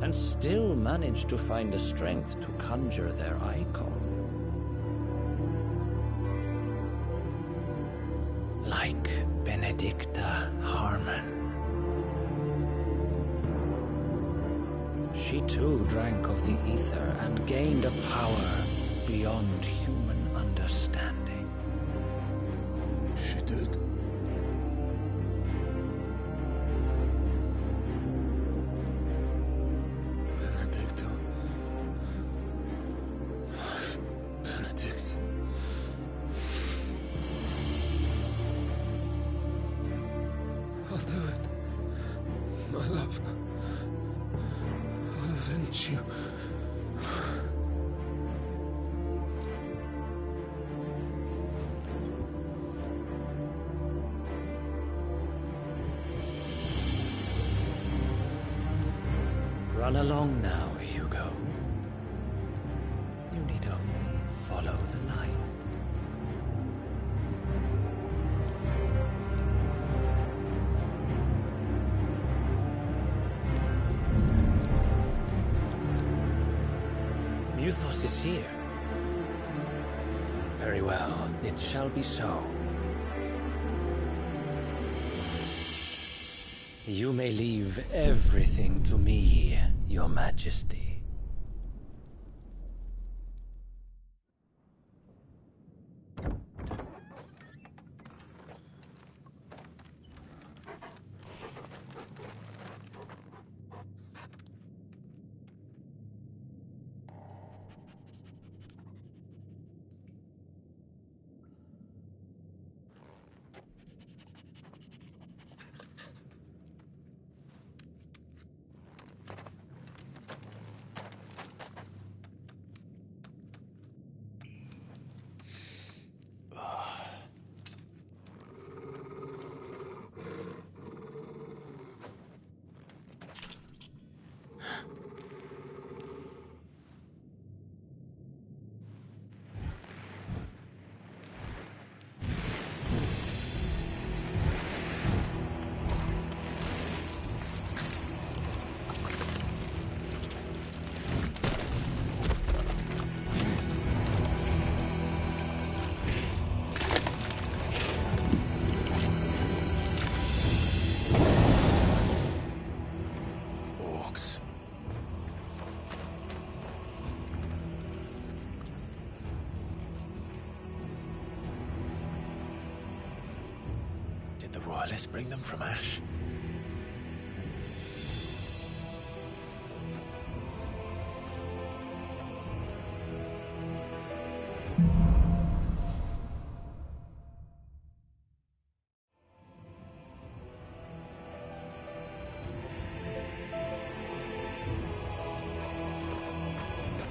and still managed to find the strength to conjure their icon. Like Benedicta Harmon. She too drank of the ether and gained a power beyond human understanding. She did? Benedicta. Benedict. I'll do it. My love. I'll avenge you. Run along now, Hugo. You need only follow the light. Muthos is here. Very well, it shall be so. You may leave everything to me, Your Majesty. Did the royalists bring them from Ash?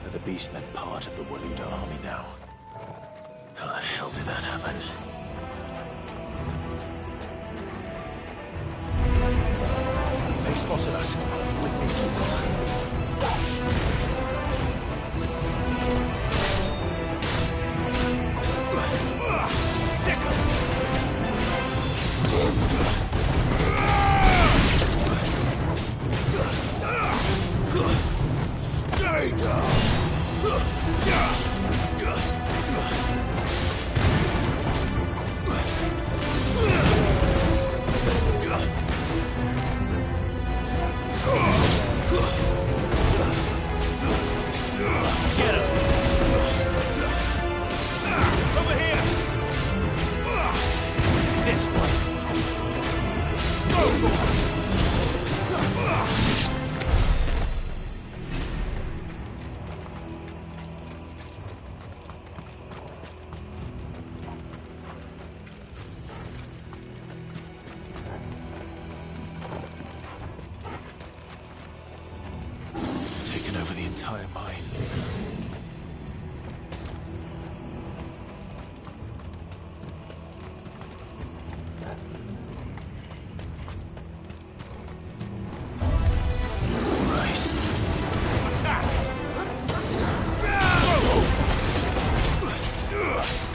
Are the beastmen part of the Waluda army now? How the hell did that happen? They spotted us. With me Stay down! entire mine.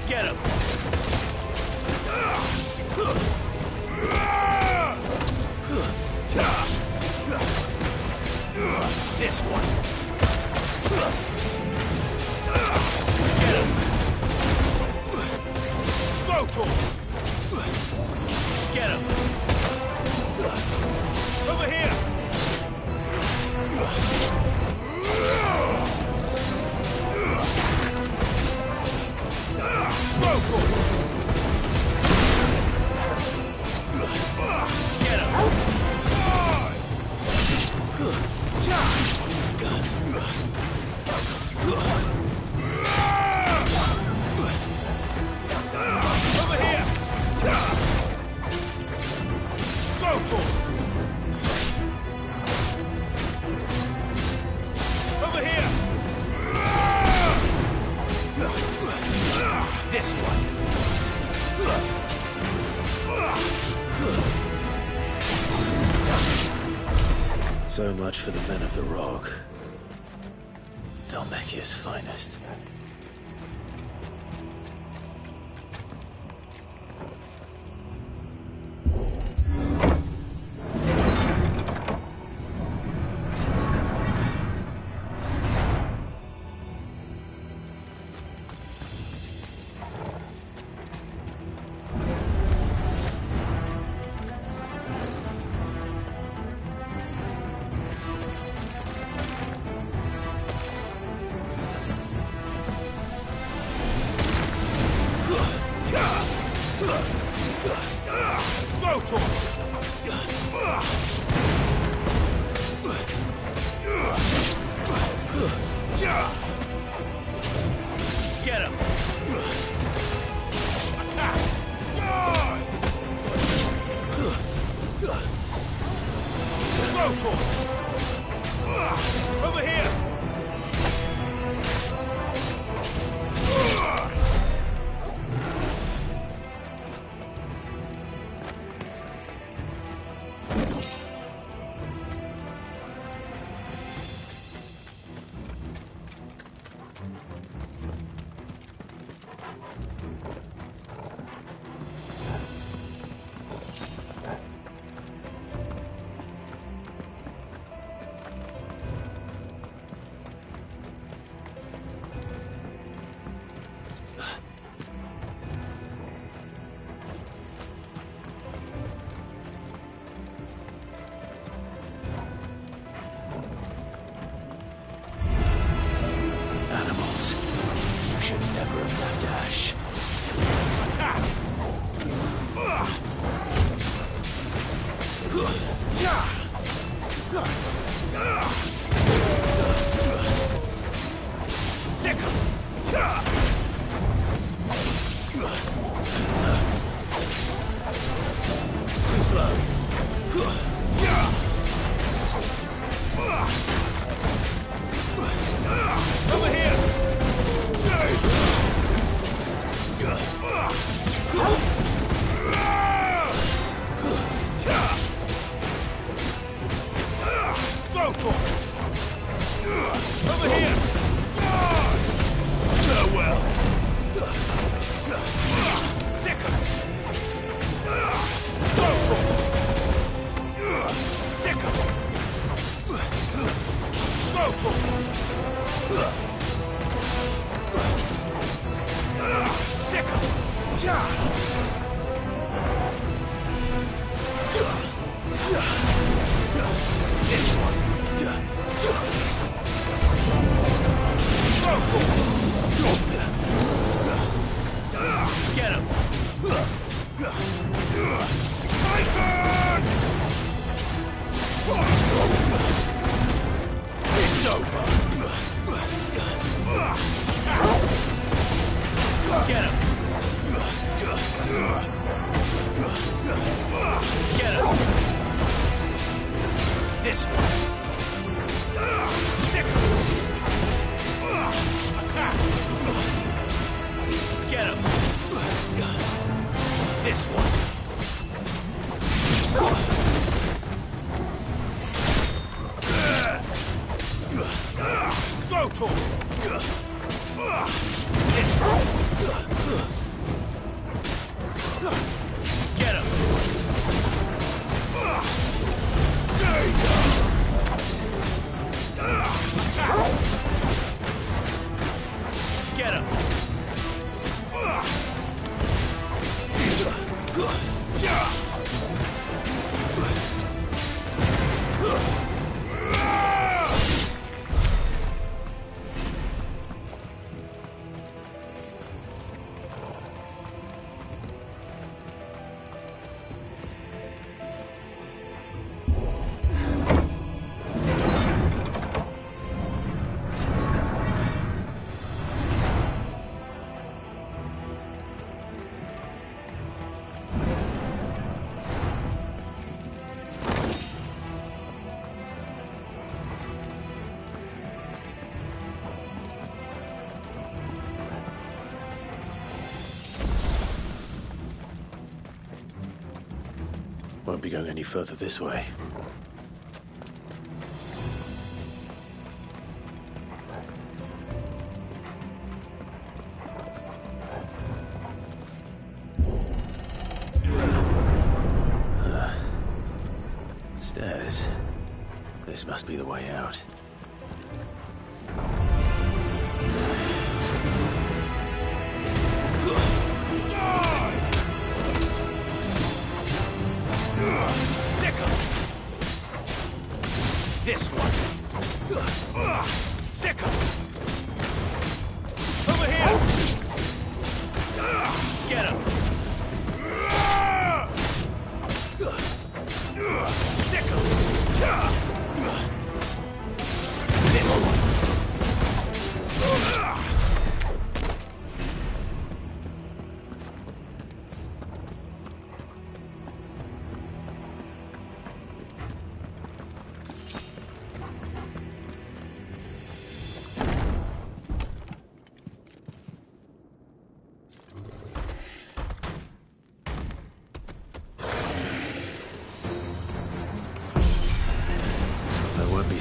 Get him! This one. Get him! Go, get him! Over here! Get him! Over here! Go for it! Over here! This one! So much for the men of the Rock. Dhalmekia's finest. Get him! Attack! Go for it! Over here! Animals. You should never have left Ash. Attack! Sick him! Too slow. Over here! Go for it! Over here! Farewell! Sick him! Go for it! Sick him! Go for it! Sick him! This one! Go for it! Get him! My turn! It's over! Get him! Get him! This one! Sick him! This one. Go to him. This one. Get him. Stay down. Get him. Won't be going any further this way. Stairs. This must be the way out. This one. Sick him. Over here. Get him. Sick him. This one.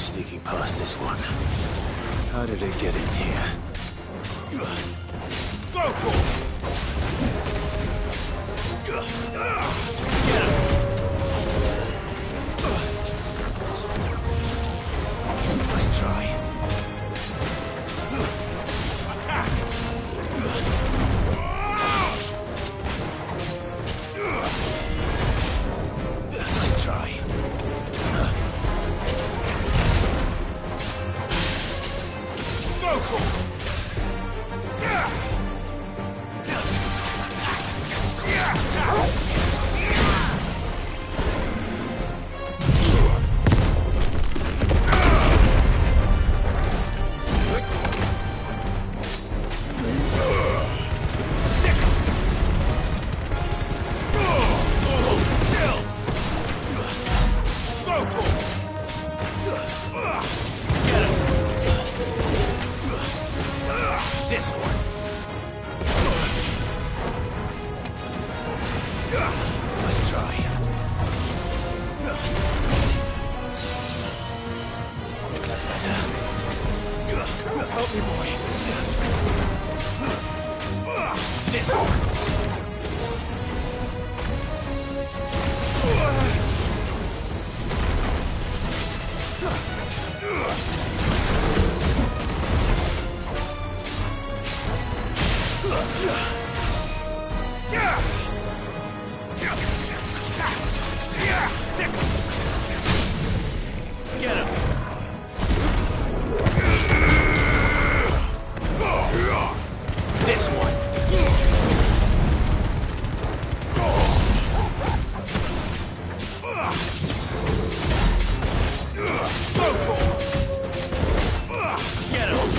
Sneaking past this one. How did it get in here? Go for it! Get him! Nice try. Attack! Nice try. This one. Nice try. That's better. Help me, boy. This one. Get him! This one! Get him!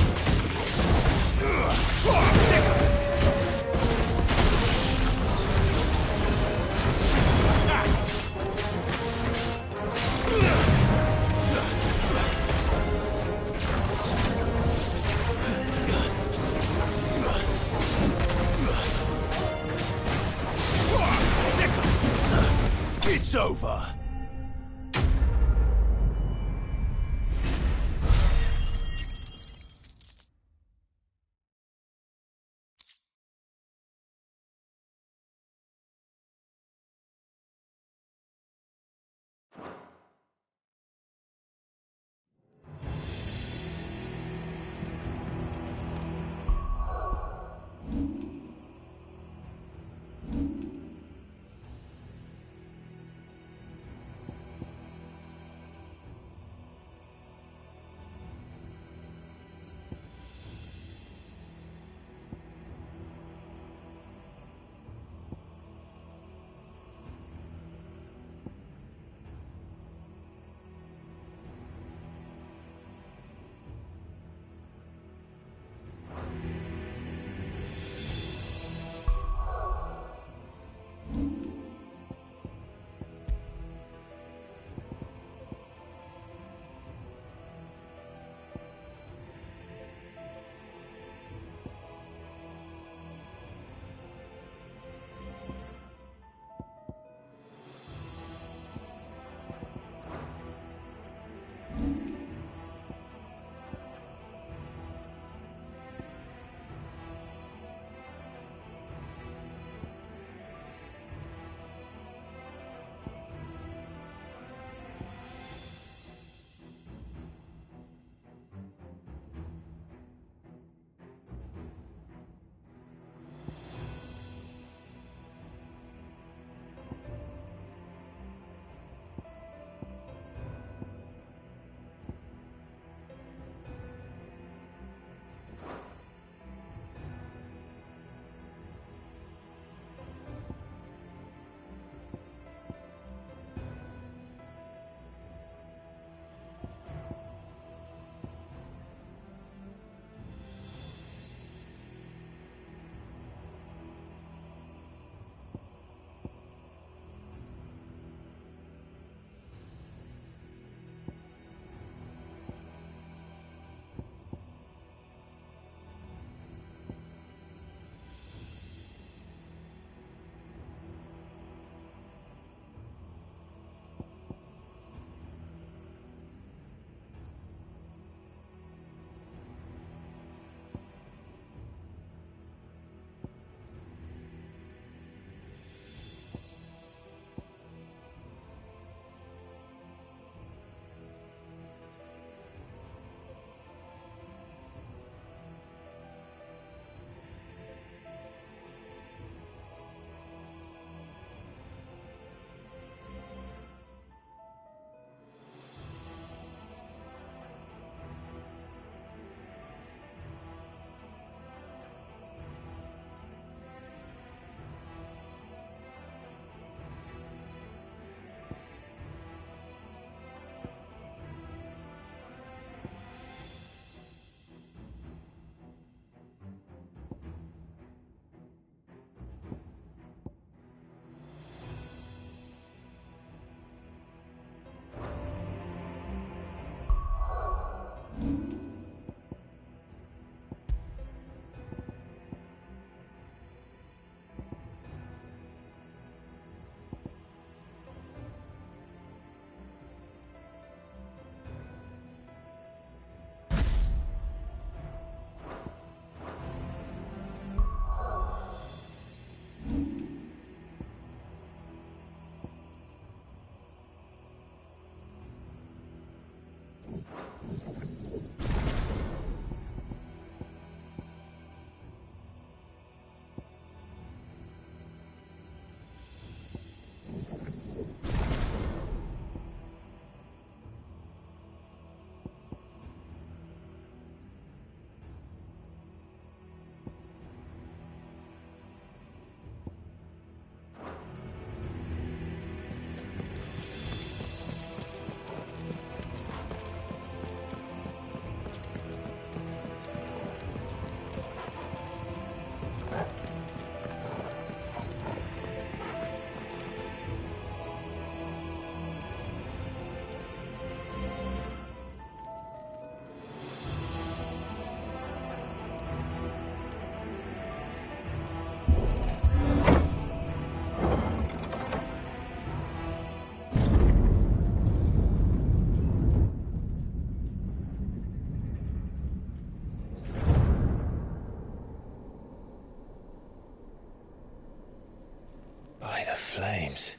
By the flames.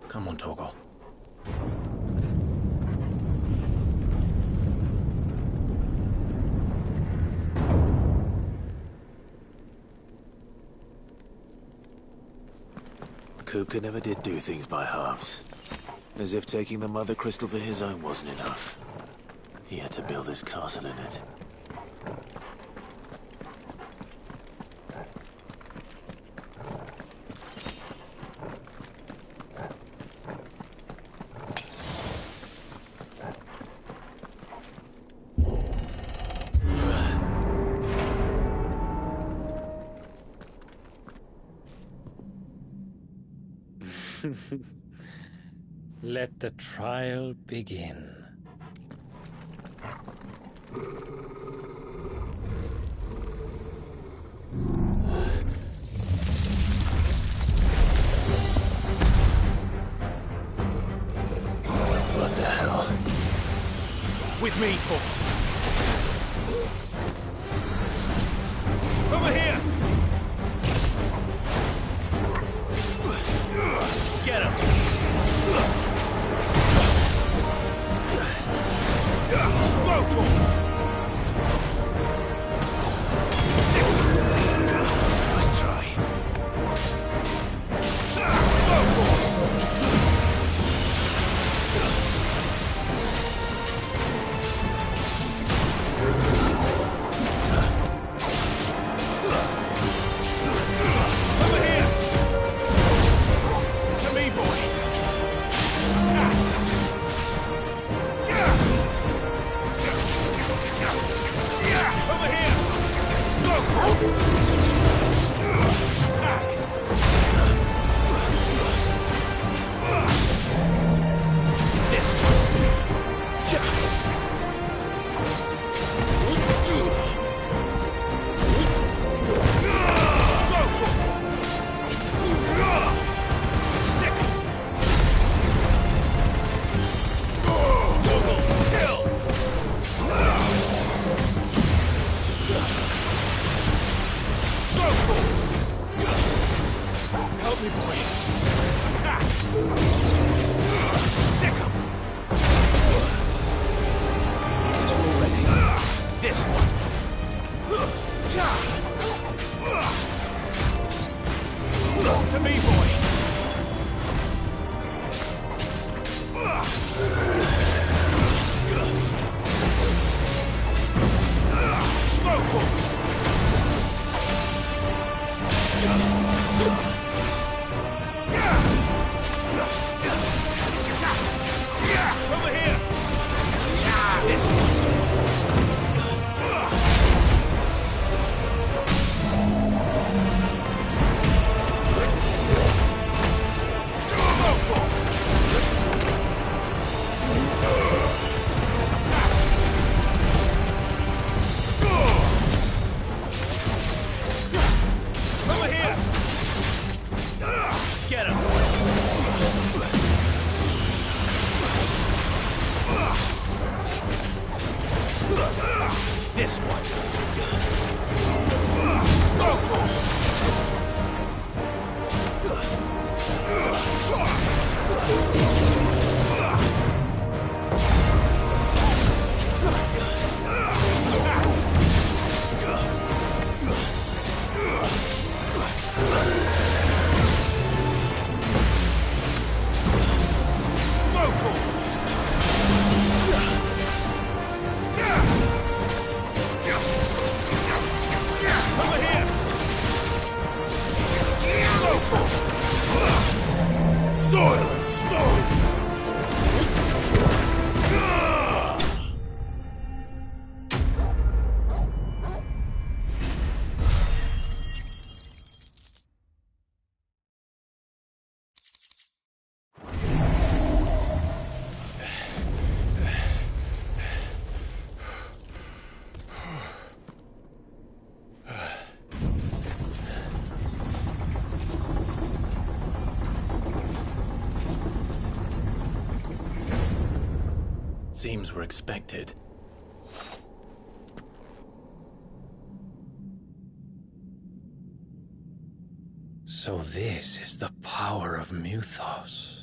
Come on, Torgal. Kupka never did do things by halves. As if taking the Mother Crystal for his own wasn't enough. He had to build his castle in it. Let the trial begin. What the hell? With me, Torgal. Over here! Get him! Go, Torgal! Nice try. Go, Torgal! Help me, boy. Attack! Stick him! Once you're ready, this one. To me, boy. Over here! This one! Over here! Get him! This one. Go, Seems we're expected. So this is the power of Muthos.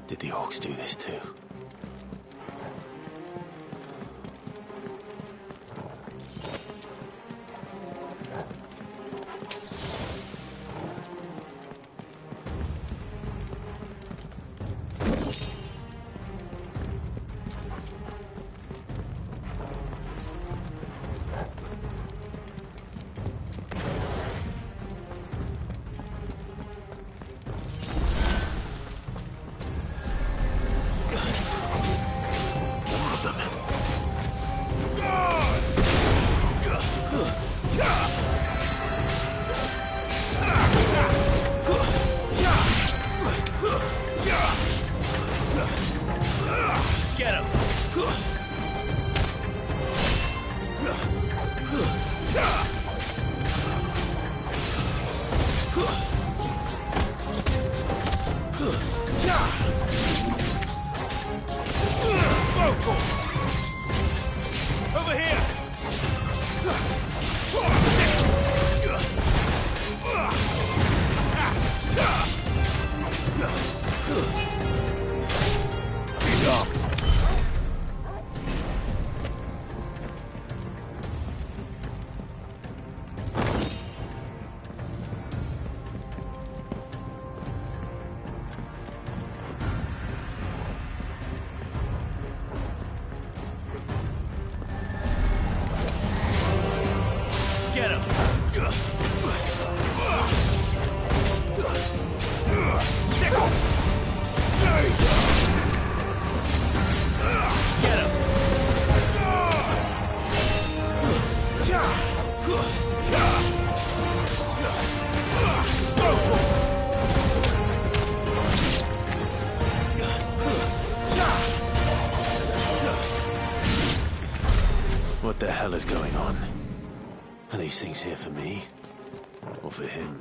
Did the orcs do this too? Get him! Over here! Get him! Get him! What the hell is going on? Are these things here for me? Or for him?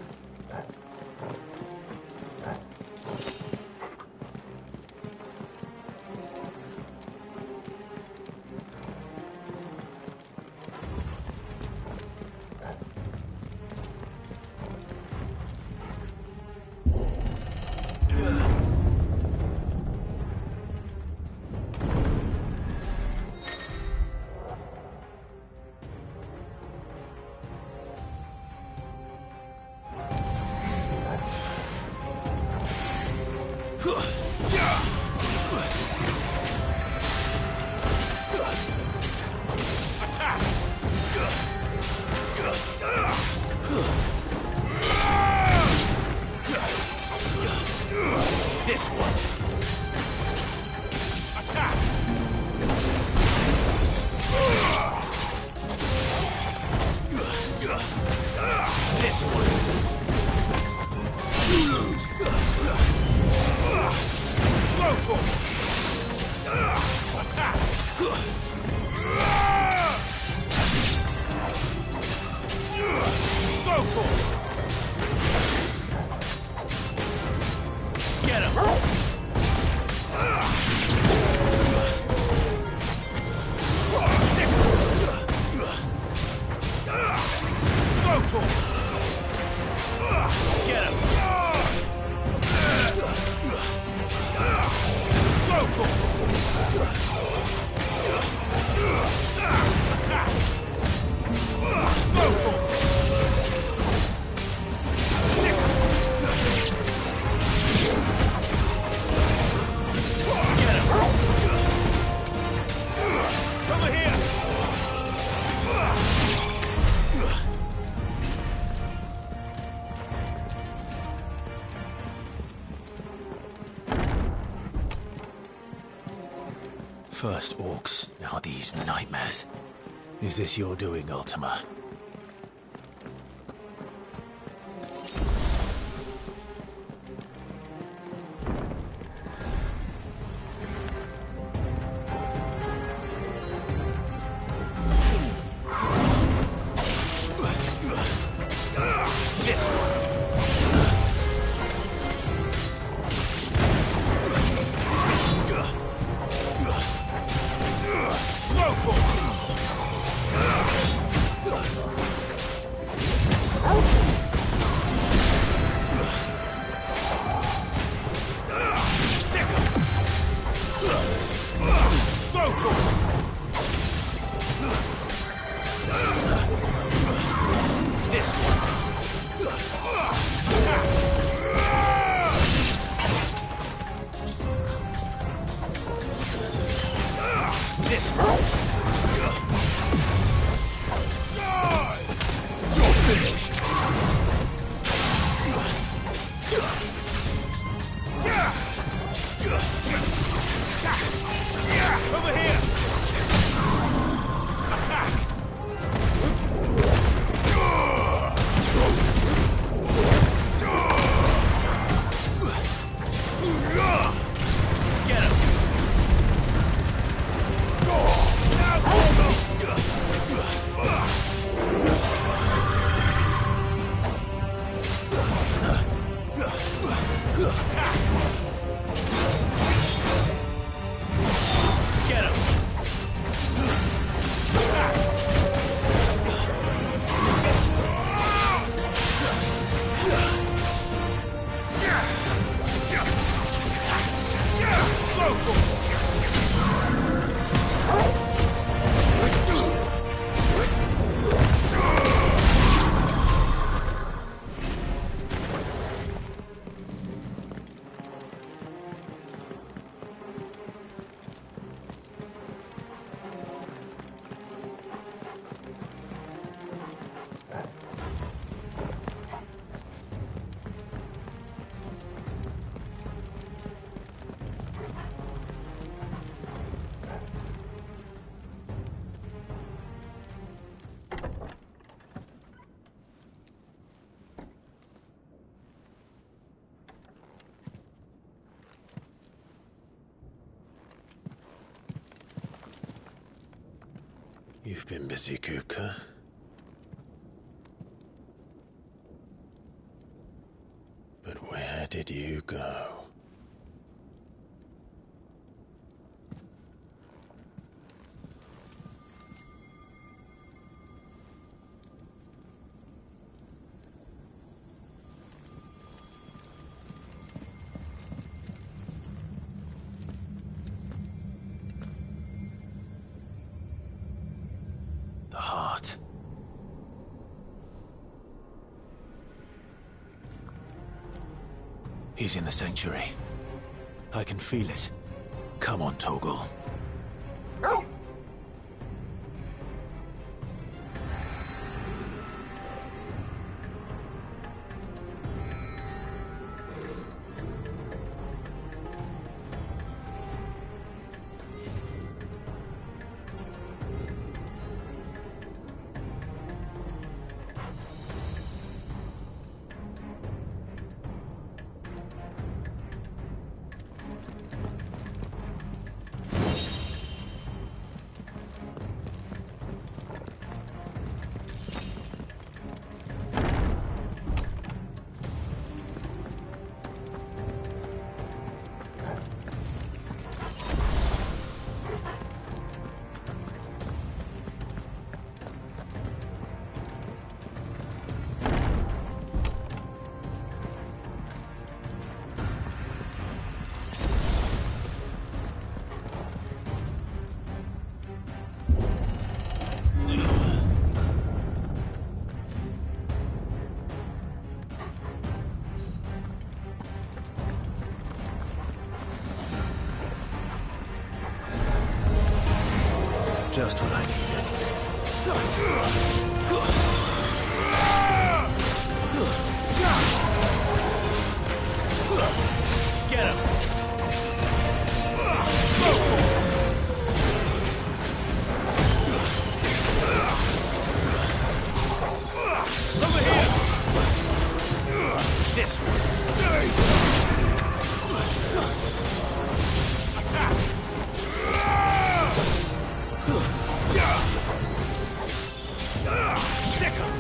This one. Attack! This one. Slow talk. Attack! Slow talk. Get him! Slow talk! Get him! Slow talk! Attack! Slow talk! Over here! First orcs, now these nightmares. Is this your doing, Ultima? This one. You've been busy, Kupka. But where did you go? The heart. He's in the sanctuary. I can feel it. Come on, Torgal. Just what I needed. Get him! Over here! This one! Attack! Sick 'em!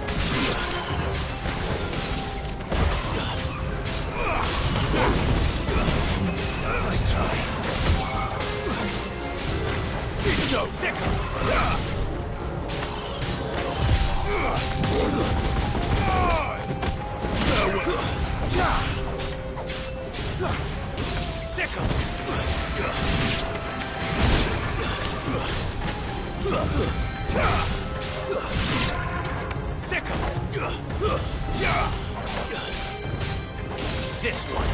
This one.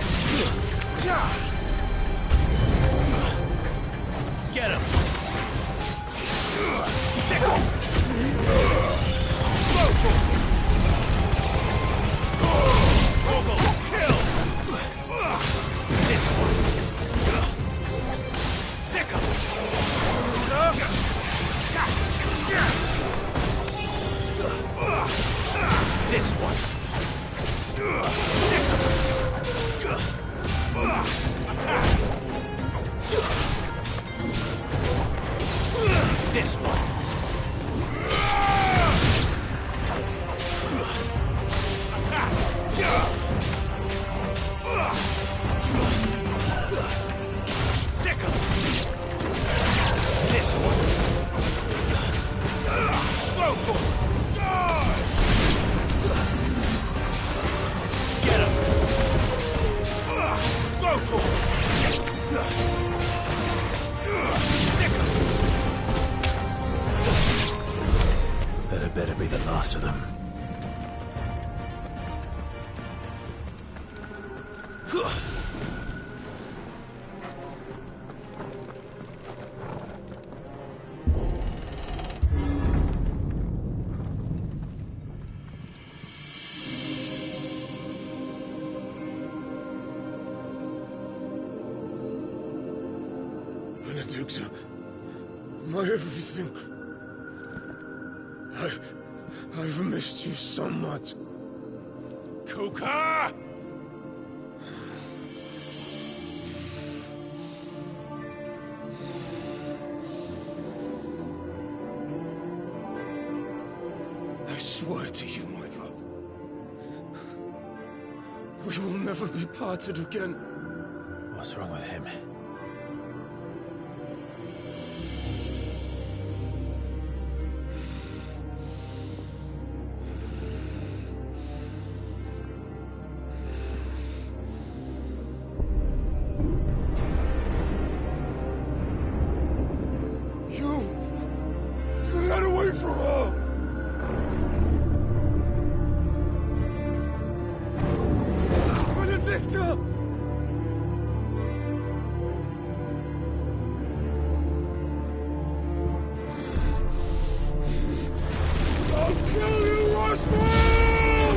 Get him. Kill. This one. This one. Attack. This one. Attack. Sickle. This one. Go for it. Get him. Go to him. Stick him. That had better be the last of them. Benedicta, my everything. I've missed you so much. Kuka! I swear to you, my love. We will never be parted again. What's wrong with him? Get away from her! Benedicta! I'll kill you, Roswell!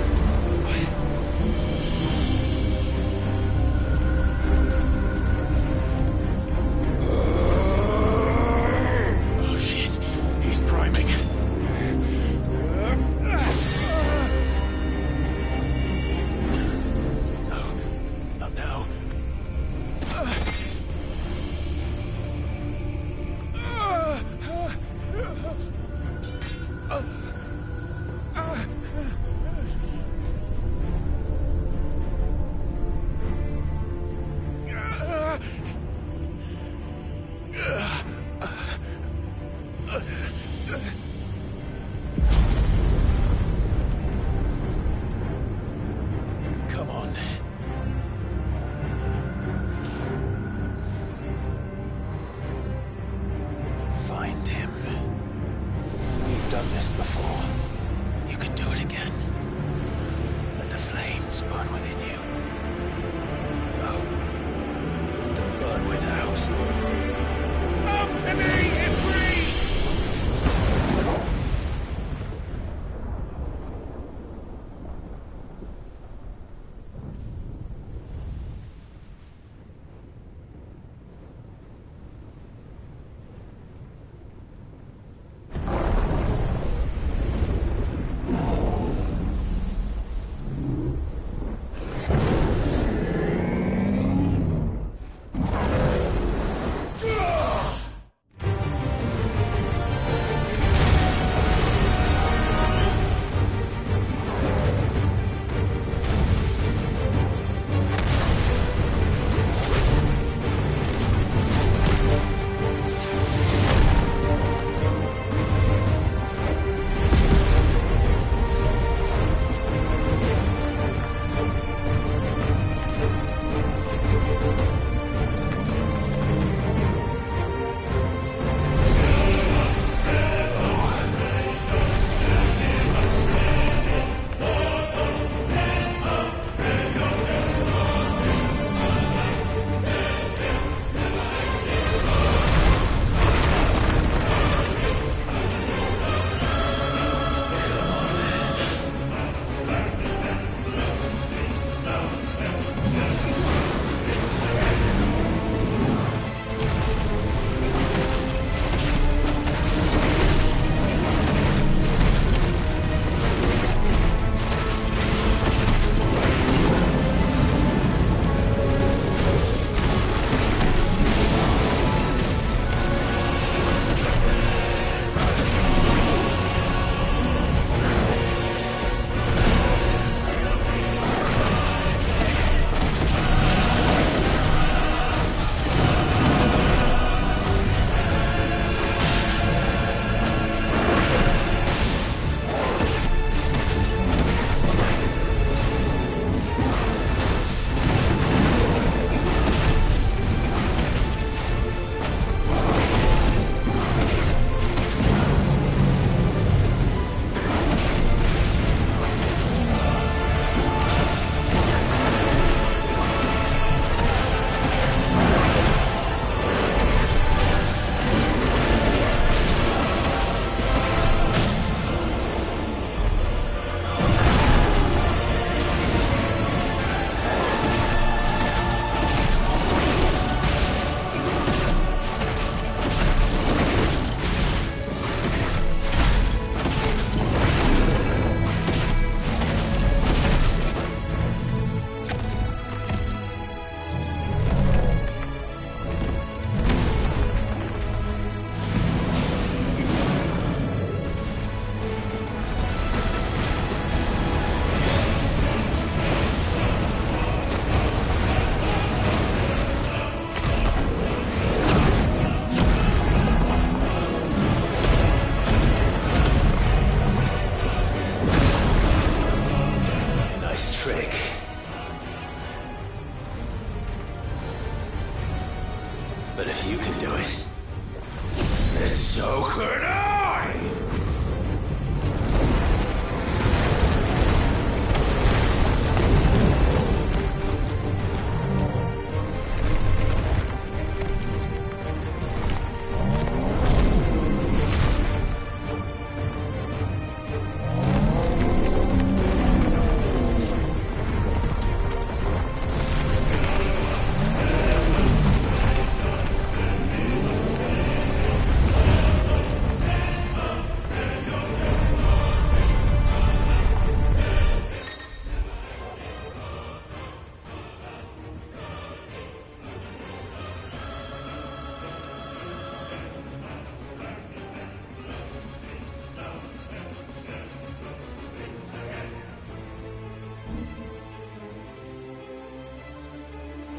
Oh shit, he's priming. Not now. Come on. Find him. You've done this before. You can do it again. Let the flames burn within you. No. Let them burn without. Come to me, Ifrit!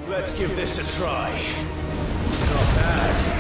Let's give this a try. Not bad.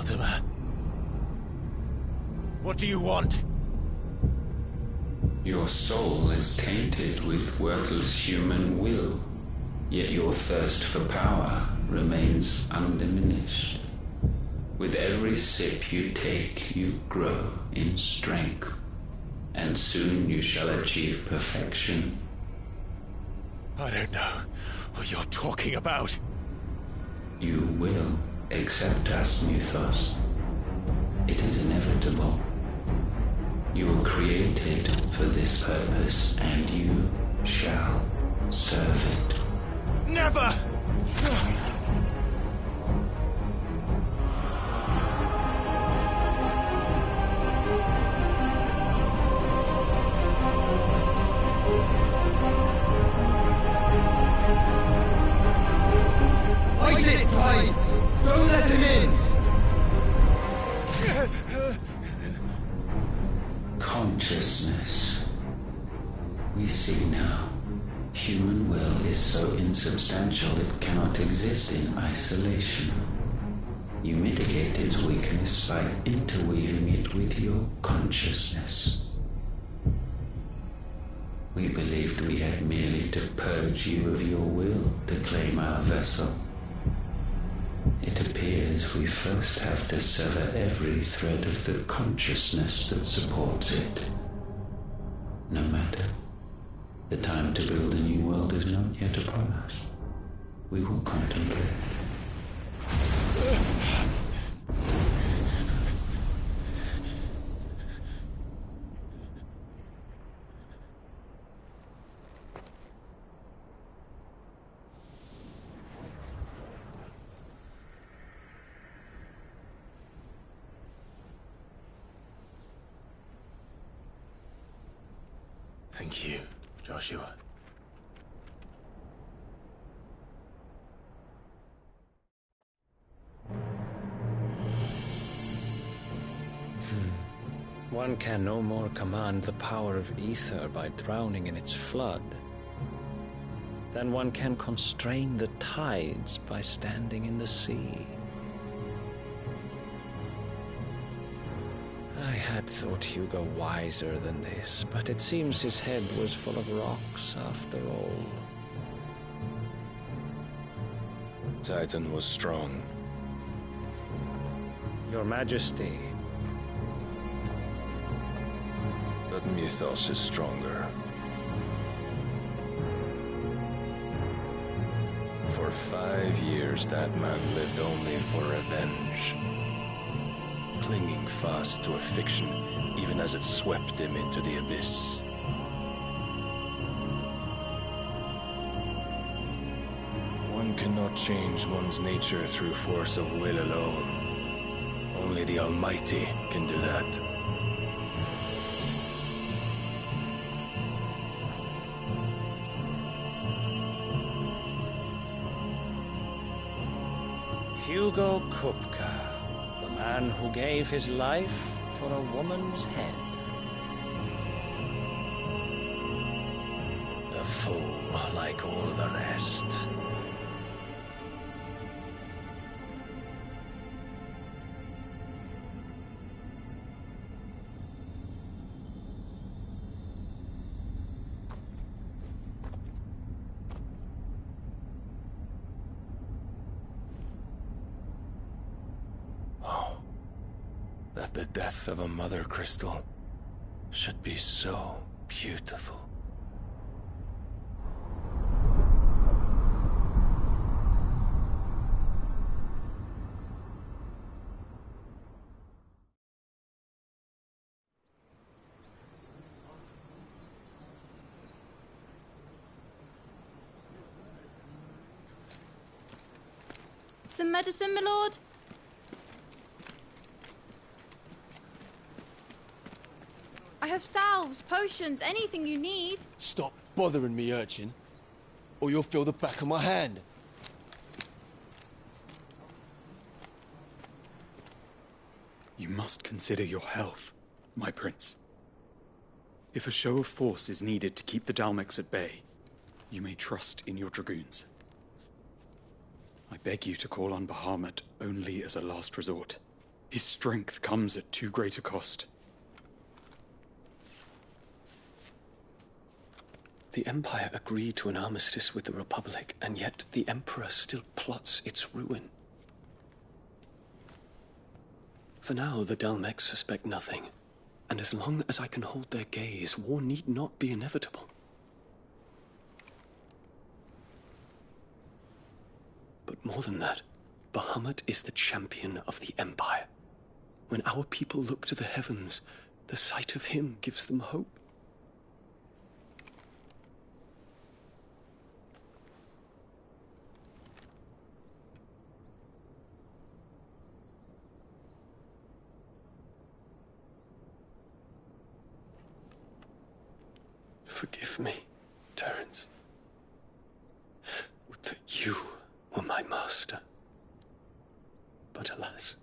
Artemis. What do you want? Your soul is tainted with worthless human will, yet your thirst for power remains undiminished. With every sip you take, you grow in strength, and soon you shall achieve perfection. I don't know what you're talking about. You will accept us, Mythos. It is inevitable. You were created for this purpose, and you shall serve it. Never! Fight it, Clive! Don't let him in! Consciousness. We see now. Human will is so insubstantial it cannot exist in isolation. You mitigate its weakness by interweaving it with your consciousness. We believed we had merely to purge you of your will to claim our vessel. It appears we first have to sever every thread of the consciousness that supports it. No matter. The time to build a new world is not yet upon us. We will contemplate. Thank you, Joshua. One can no more command the power of ether by drowning in its flood than one can constrain the tides by standing in the sea. I had thought Hugo wiser than this, but it seems his head was full of rocks after all. Titan was strong. Your Majesty. But Mythos is stronger. For 5 years, that man lived only for revenge. Clinging fast to a fiction, even as it swept him into the abyss. One cannot change one's nature through force of will alone. Only the Almighty can do that. Hugo Kupka, the man who gave his life for a woman's head. A fool like all the rest. That the death of a mother crystal should be so beautiful. Some medicine, my lord? I have salves, potions, anything you need. Stop bothering me, urchin, or you'll feel the back of my hand. You must consider your health, my prince. If a show of force is needed to keep the Dalmex at bay, you may trust in your dragoons. I beg you to call on Bahamut only as a last resort. His strength comes at too great a cost. The Empire agreed to an armistice with the Republic, and yet the Emperor still plots its ruin. For now, the Dalmex suspect nothing, and as long as I can hold their gaze, war need not be inevitable. But more than that, Bahamut is the champion of the Empire. When our people look to the heavens, the sight of him gives them hope. Forgive me, Terence. Would that you were my master. But alas.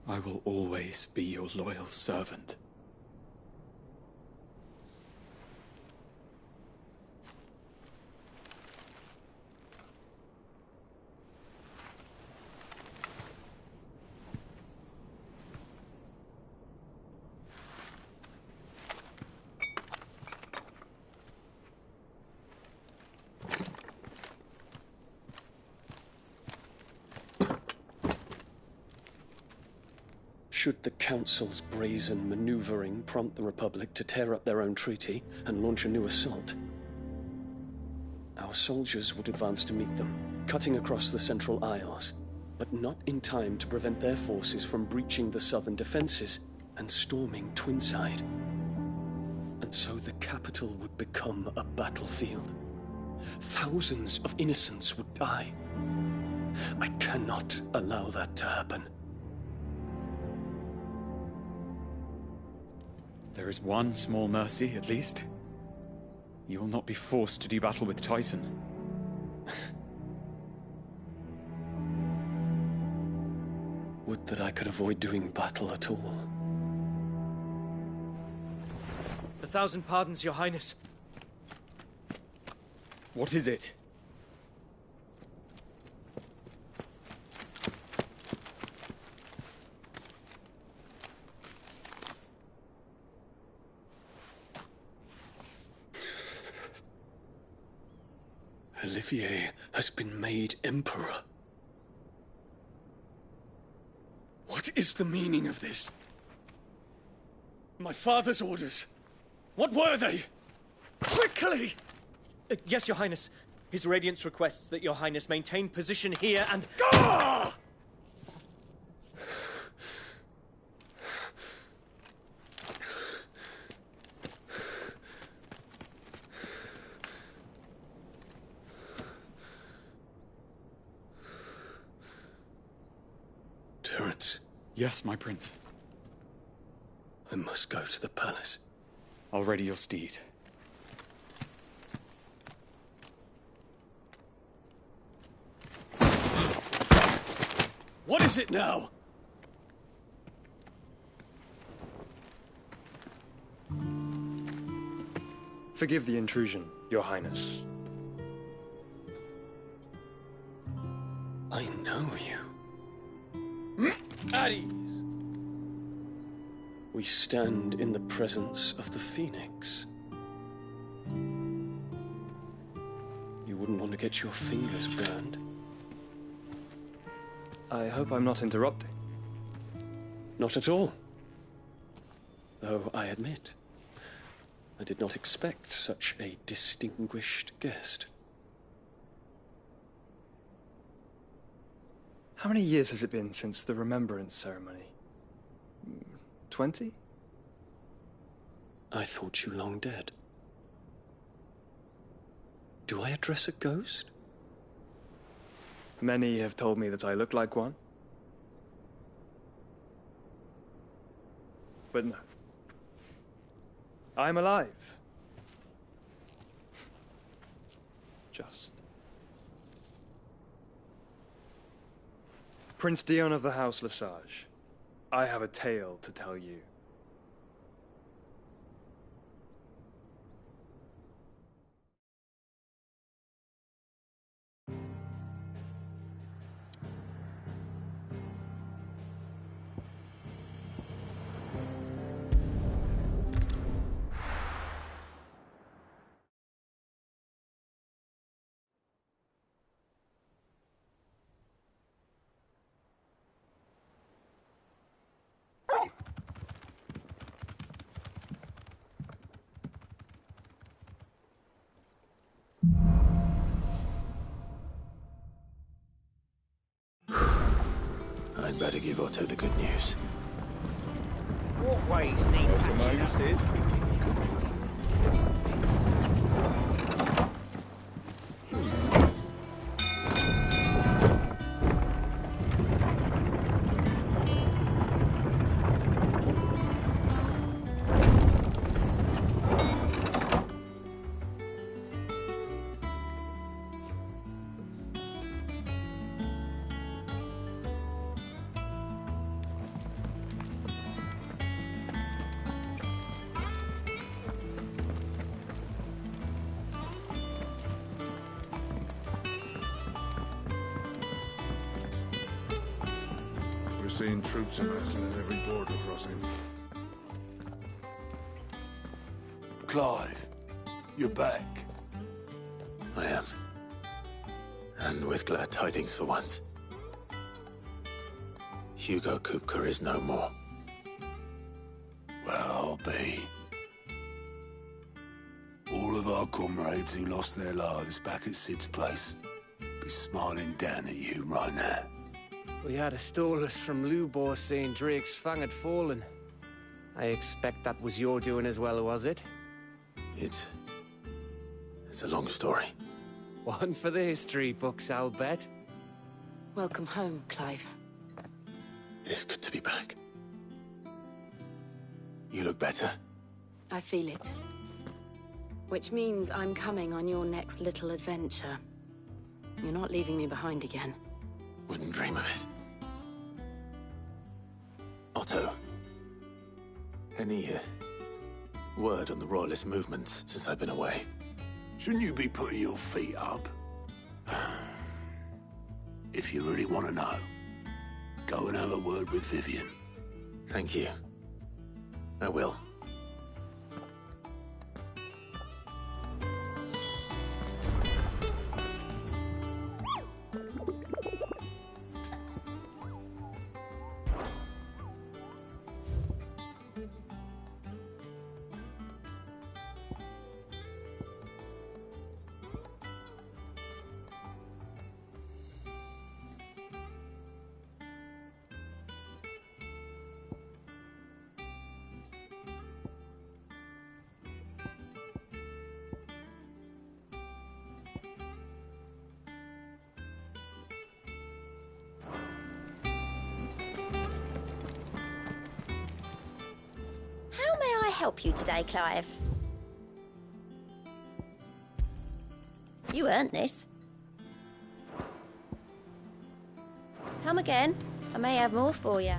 I will always be your loyal servant. Should the Council's brazen maneuvering prompt the Republic to tear up their own treaty and launch a new assault, our soldiers would advance to meet them, cutting across the Central Isles, but not in time to prevent their forces from breaching the southern defenses and storming Twinside. And so the capital would become a battlefield. Thousands of innocents would die. I cannot allow that to happen. There is one small mercy, at least. You will not be forced to do battle with Titan. Would that I could avoid doing battle at all. 1,000 pardons, Your Highness. What is it? Olivier has been made Emperor. What is the meaning of this? My father's orders. What were they? Quickly! Yes, Your Highness. His Radiance requests that Your Highness maintain position here and... Gah! Terence. Yes, my prince. I must go to the palace. I'll ready your steed. What is it now? Forgive the intrusion, Your Highness. I know you. At ease. We stand in the presence of the Phoenix. You wouldn't want to get your fingers burned. I hope I'm not interrupting. Not at all. Though I admit, I did not expect such a distinguished guest. How many years has it been since the Remembrance ceremony? 20? I thought you long dead. Do I address a ghost? Many have told me that I look like one. But no. I'm alive. Just. Prince Dion of the House Lesage, I have a tale to tell you. I'd better give Otto the good news. Walkways need patching up. Sid. We're seeing troops amassing at every border crossing. Clive, you're back. I am. And with glad tidings for once. Hugo Kupka is no more. Well, I'll be. All of our comrades who lost their lives back at Sid's place be smiling down at you right now. We had a stolus from Lubor saying Drake's fang had fallen. I expect that was your doing as well, was it? It's a long story. One for the history books, I'll bet. Welcome home, Clive. It's good to be back. You look better. I feel it. Which means I'm coming on your next little adventure. You're not leaving me behind again. Wouldn't dream of it. Otto, any word on the Royalist movements since I've been away? Shouldn't you be putting your feet up? If you really want to know, go and have a word with Vivian. Thank you. I will. Help you today, Clive? You earned this. Come again. I may have more for you.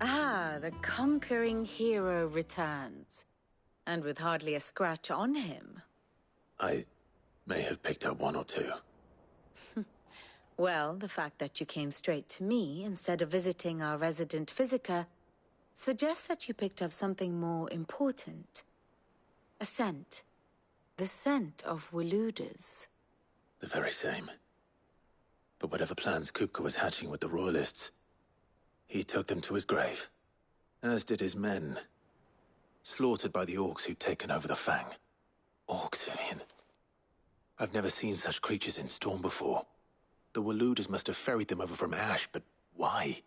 Ah, the conquering hero returns. And with hardly a scratch on him. I may have picked up one or two. Well, the fact that you came straight to me instead of visiting our resident physiker suggests that you picked up something more important. A scent. The scent of Waludas. The very same. But whatever plans Kupka was hatching with the Royalists, he took them to his grave. As did his men. Slaughtered by the orcs who'd taken over the Fang. Orcs, Vivian. I've never seen such creatures in Storm before. The Waludas must have ferried them over from Ash, but why?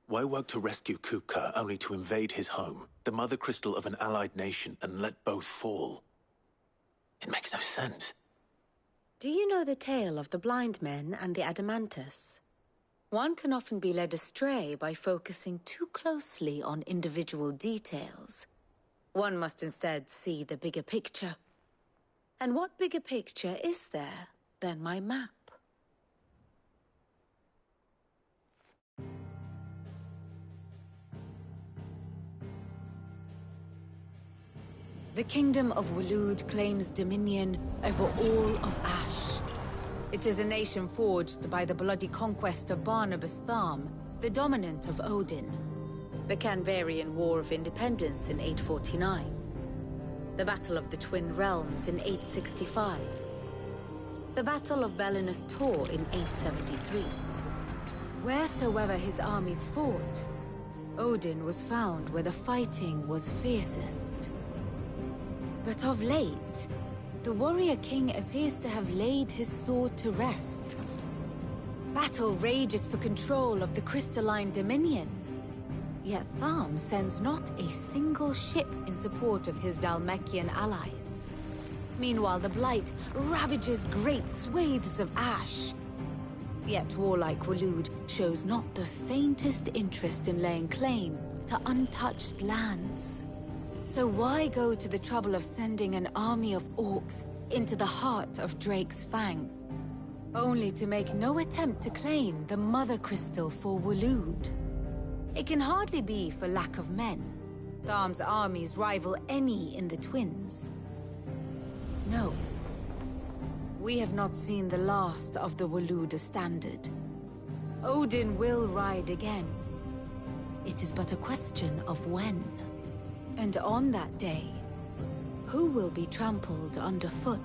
Why work to rescue Kupka only to invade his home, the mother crystal of an allied nation, and let both fall? It makes no sense. Do you know the tale of the blind men and the Adamantus? One can often be led astray by focusing too closely on individual details. One must instead see the bigger picture. And what bigger picture is there than my map? The Kingdom of Waloed claims dominion over all of Ash. It is a nation forged by the bloody conquest of Barnabas Tharm, the dominant of Odin. The Canvarian War of Independence in 849. The Battle of the Twin Realms in 865. The Battle of Belinus Tor in 873. Wheresoever his armies fought, Odin was found where the fighting was fiercest. But of late, the warrior king appears to have laid his sword to rest. Battle rages for control of the crystalline dominion. Yet Tharm sends not a single ship in support of his Dhalmekian allies. Meanwhile, the Blight ravages great swathes of ash. Yet warlike Waloed shows not the faintest interest in laying claim to untouched lands. So why go to the trouble of sending an army of orcs into the heart of Drake's Fang, only to make no attempt to claim the Mother Crystal for Waloed? It can hardly be for lack of men. Tharm's armies rival any in the Twins. No. We have not seen the last of the Waloed Standard. Odin will ride again. It is but a question of when. And on that day, who will be trampled underfoot?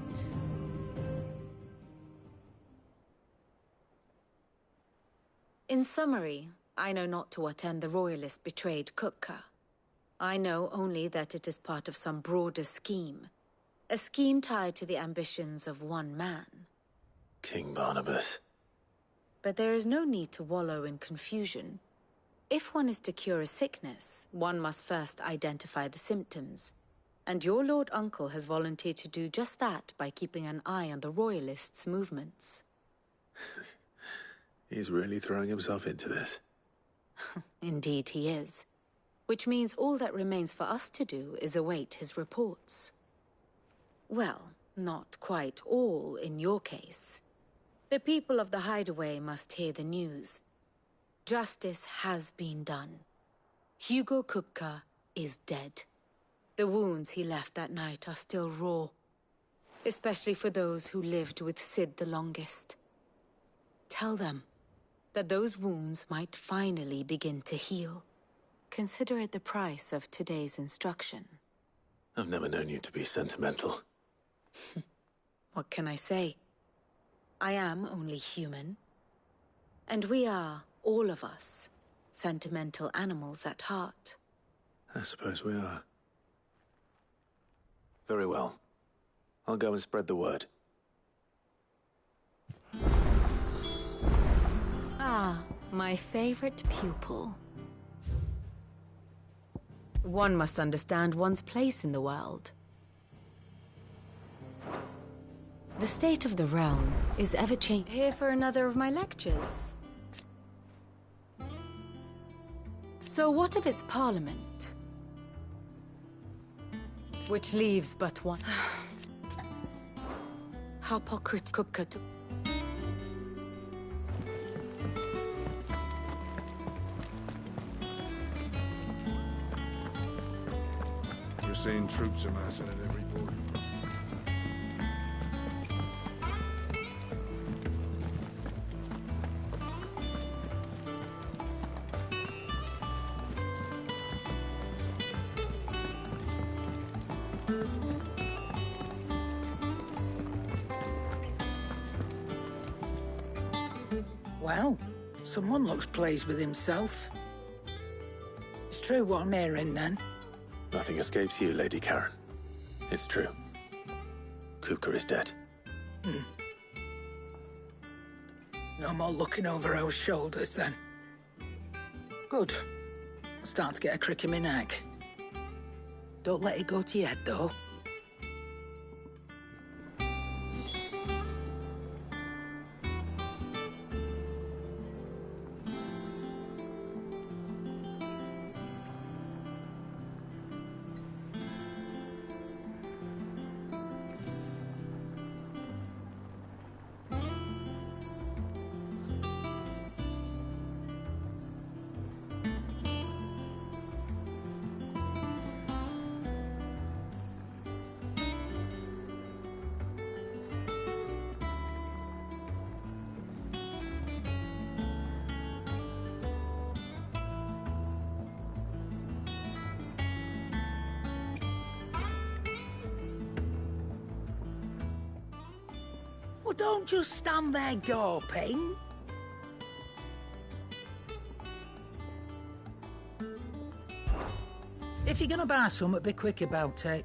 In summary, I know not to what end the Royalists betrayed Kupka. I know only that it is part of some broader scheme. A scheme tied to the ambitions of one man. King Barnabas. But there is no need to wallow in confusion. If one is to cure a sickness, one must first identify the symptoms. And your Lord Uncle has volunteered to do just that by keeping an eye on the Royalists' movements. He's really throwing himself into this. Indeed he is. Which means all that remains for us to do is await his reports. Well, not quite all in your case. The people of the Hideaway must hear the news. Justice has been done. Hugo Kupka is dead. The wounds he left that night are still raw, especially for those who lived with Sid the longest. Tell them that those wounds might finally begin to heal. Consider it the price of today's instruction. I've never known you to be sentimental. What can I say? I am only human. And we are, all of us, sentimental animals at heart. I suppose we are. Very well. I'll go and spread the word. Ah, my favorite pupil. One must understand one's place in the world. The state of the realm is ever-changing. Here for another of my lectures. So what of its parliament? Which leaves but one. Hypocrite Kupka. We're seeing troops amassing at every port. Well, someone looks pleased with himself. It's true what I'm hearing, then. Nothing escapes you, Lady Karen. It's true. Kupka is dead. No more looking over our shoulders, then. Good. I'm starting to get a crick in my neck. Don't let it go to your head, though. Well, don't just stand there gawping. If you're gonna buy something, be quick about it.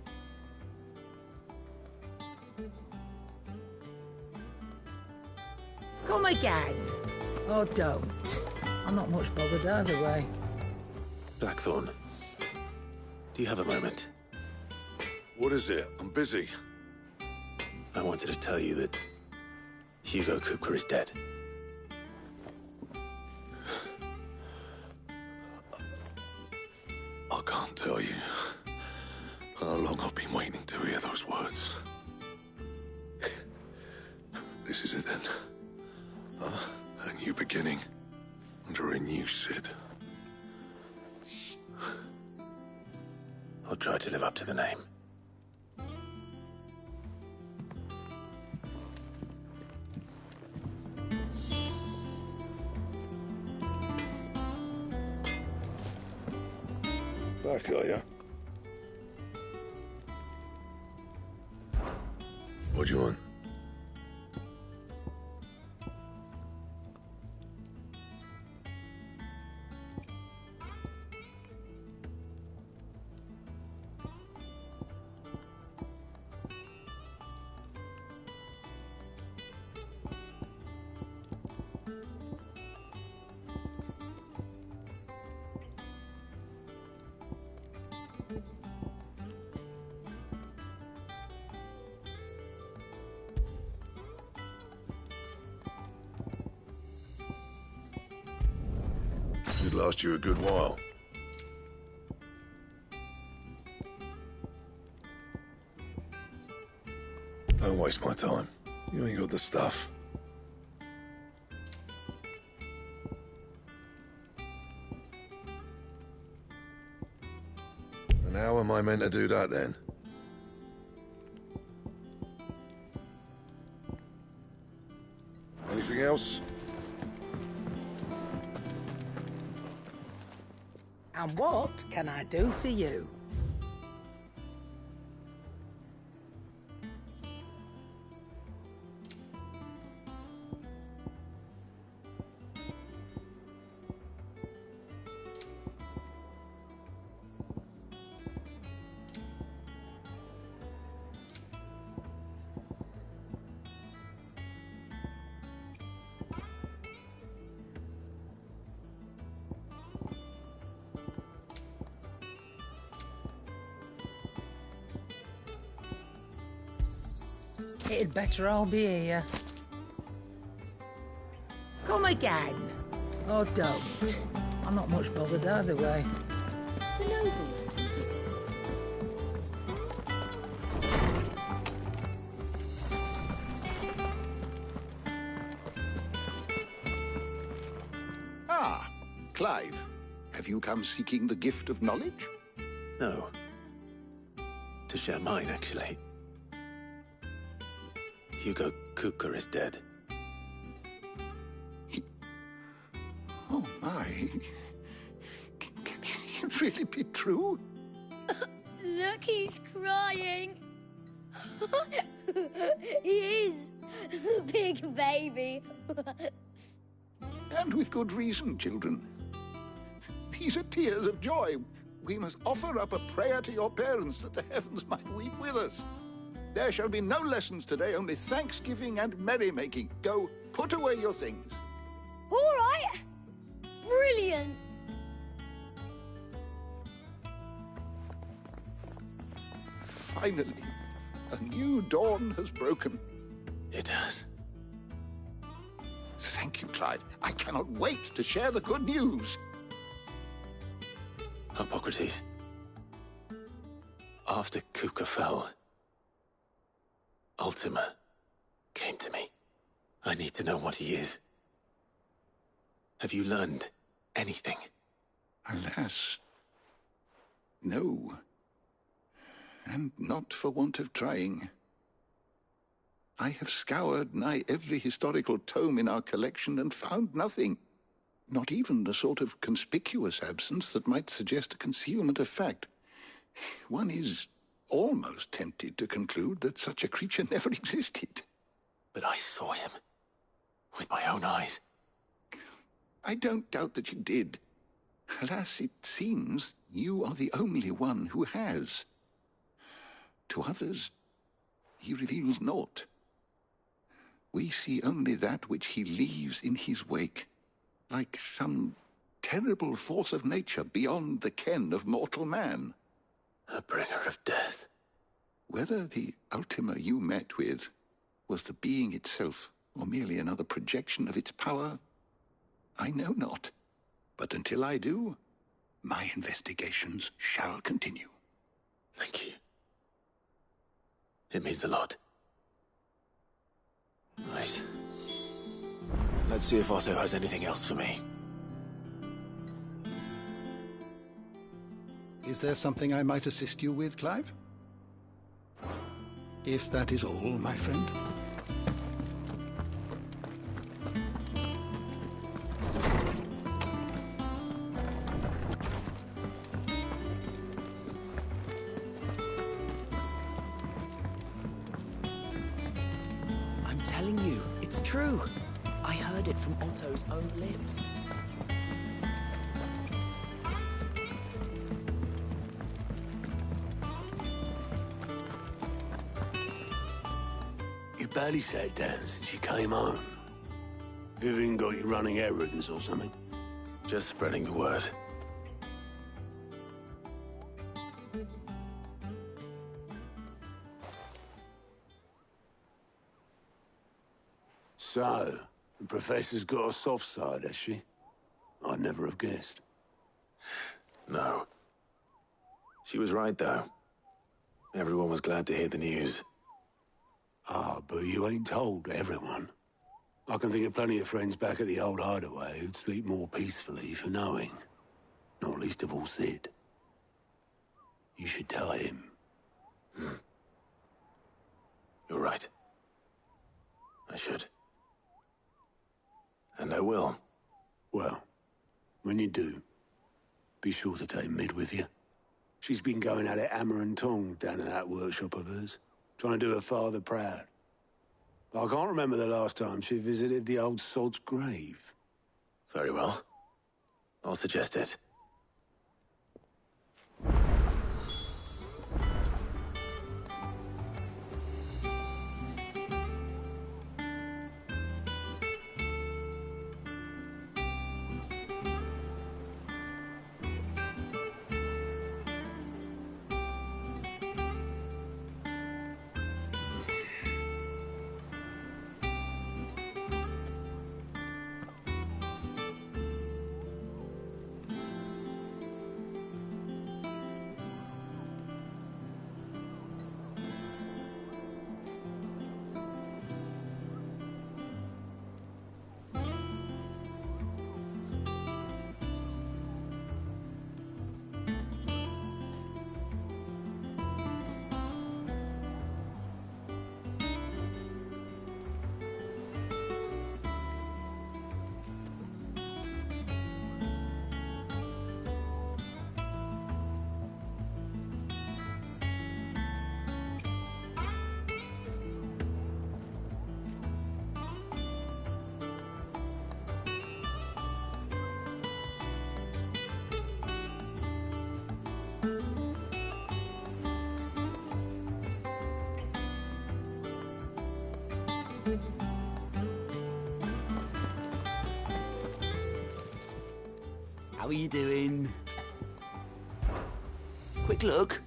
Come again. Or don't. I'm not much bothered either way. Blackthorn, do you have a moment? What is it? I'm busy. I wanted to tell you that Hugo Kupka is dead. I can't tell you how long I've been waiting to hear those words. This is it then. A new beginning under a new Sid. I'll try to live up to the name. Back, are ya? What do you want? It'd last you a good while. Don't waste my time. You ain't got the stuff. And how am I meant to do that then? Anything else? And what can I do for you? It'd better all be here. Come again. Or don't. I'm not much bothered either way. The nobleman you visited. Ah, Clive. Have you come seeking the gift of knowledge? No. To share mine, actually. Hugo Kupka is dead. Oh, my. Can it really be true? Look, he's crying. He is. The big baby. And with good reason, children. These are tears of joy. We must offer up a prayer to your parents that the heavens might weep with us. There shall be no lessons today, only thanksgiving and merrymaking. Go, put away your things. All right. Brilliant. Finally, a new dawn has broken. It has. Thank you, Clive. I cannot wait to share the good news. Hippocrates. After Kupka fell, Ultima came to me. I need to know what he is. Have you learned anything? Alas, no. And not for want of trying. I have scoured nigh every historical tome in our collection and found nothing. Not even the sort of conspicuous absence that might suggest a concealment of fact. One is almost tempted to conclude that such a creature never existed. But I saw him. With my own eyes. I don't doubt that you did. Alas, it seems you are the only one who has. To others, he reveals naught. We see only that which he leaves in his wake, like some terrible force of nature beyond the ken of mortal man. A bringer of death. Whether the Ultima you met with was the being itself, or merely another projection of its power, I know not. But until I do, my investigations shall continue. Thank you. It means a lot. Right. Let's see if Otto has anything else for me. Is there something I might assist you with, Clive? If that is all, my friend. I'm telling you, it's true. I heard it from Otto's own lips. You barely sat down since you came home. Vivian got you running errands or something? Just spreading the word. So, the Professor's got a soft side, has she? I'd never have guessed. No. She was right, though. Everyone was glad to hear the news. Ah, but you ain't told everyone. I can think of plenty of friends back at the old hideaway who'd sleep more peacefully for knowing. Not least of all Sid. You should tell him. You're right. I should. And I will. Well, when you do, be sure to take Mid with you. She's been going at it hammer and tong down in that workshop of hers, trying to do her father proud. I can't remember the last time she visited the old sod's grave. Very well. I'll suggest it. How are you doing? Quick look.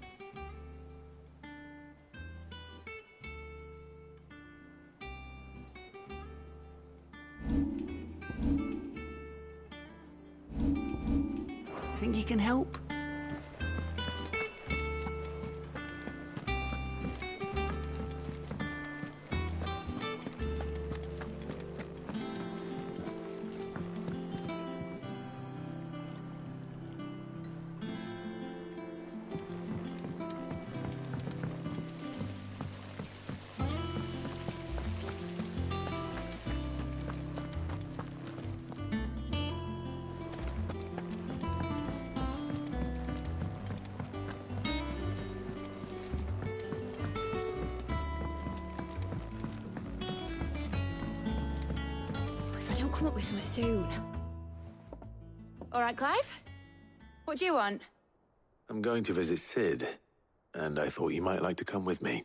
Think you can help? Come up with something soon. All right, Clive? What do you want? I'm going to visit Sid, and I thought you might like to come with me.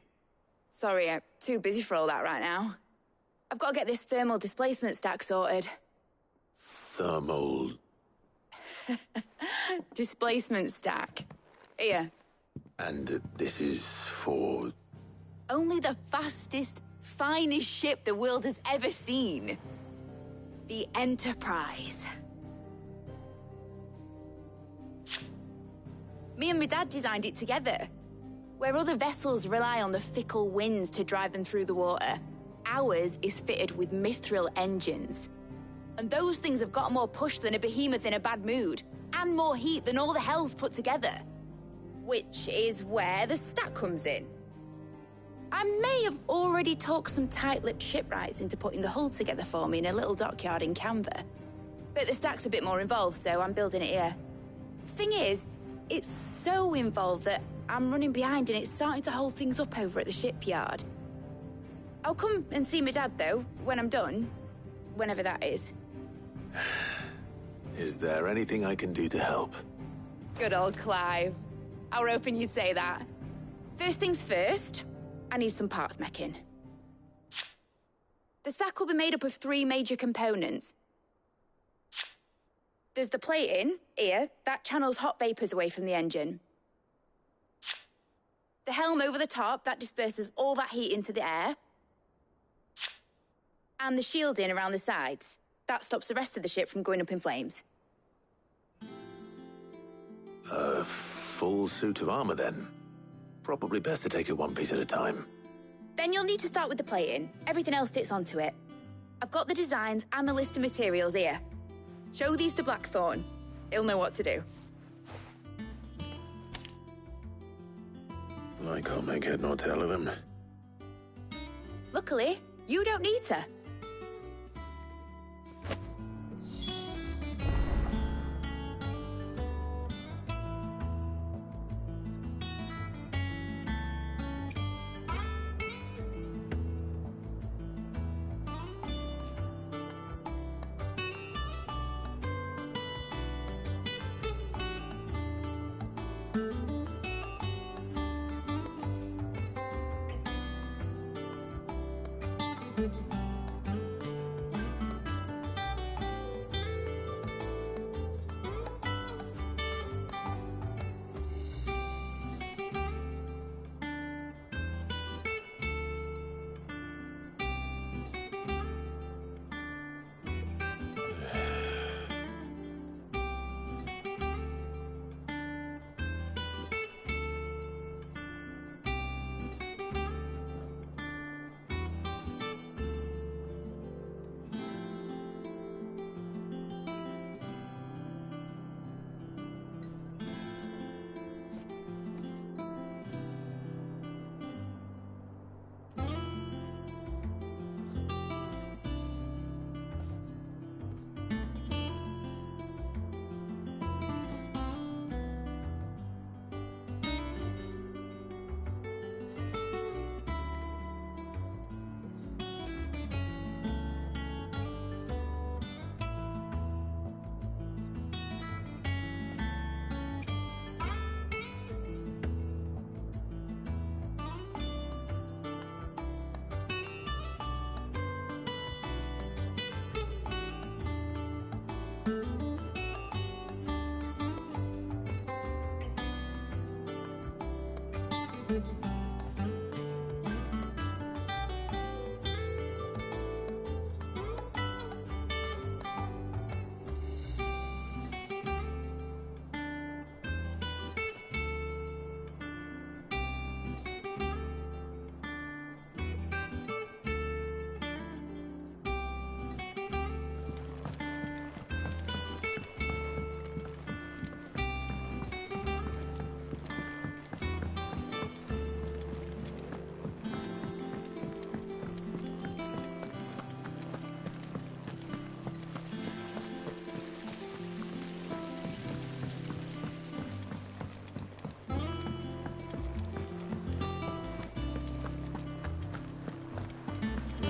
Sorry, I'm too busy for all that right now. I've got to get this thermal displacement stack sorted. Thermal... Displacement stack. Here. And this is for... Only the fastest, finest ship the world has ever seen. The Enterprise. Me and my dad designed it together. Where other vessels rely on the fickle winds to drive them through the water, ours is fitted with mithril engines. And those things have got more push than a behemoth in a bad mood, and more heat than all the hells put together. Which is where the stack comes in. I may have already talked some tight-lipped shipwrights into putting the hull together for me in a little dockyard in Canva. But the stack's a bit more involved, so I'm building it here. Thing is, it's so involved that I'm running behind and it's starting to hold things up over at the shipyard. I'll come and see my dad, though, when I'm done. Whenever that is. Is there anything I can do to help? Good old Clive. I were hoping you'd say that. First things first, I need some parts meching. The stack will be made up of 3 major components. There's the plating, here, that channels hot vapors away from the engine. The helm over the top, that disperses all that heat into the air. And the shielding around the sides. That stops the rest of the ship from going up in flames. A full suit of armor, then. Probably best to take it one piece at a time. Then you'll need to start with the plating. Everything else fits onto it. I've got the designs and the list of materials here. Show these to Blackthorn. He'll know what to do. I can't make head nor tail of them. Luckily, you don't need to.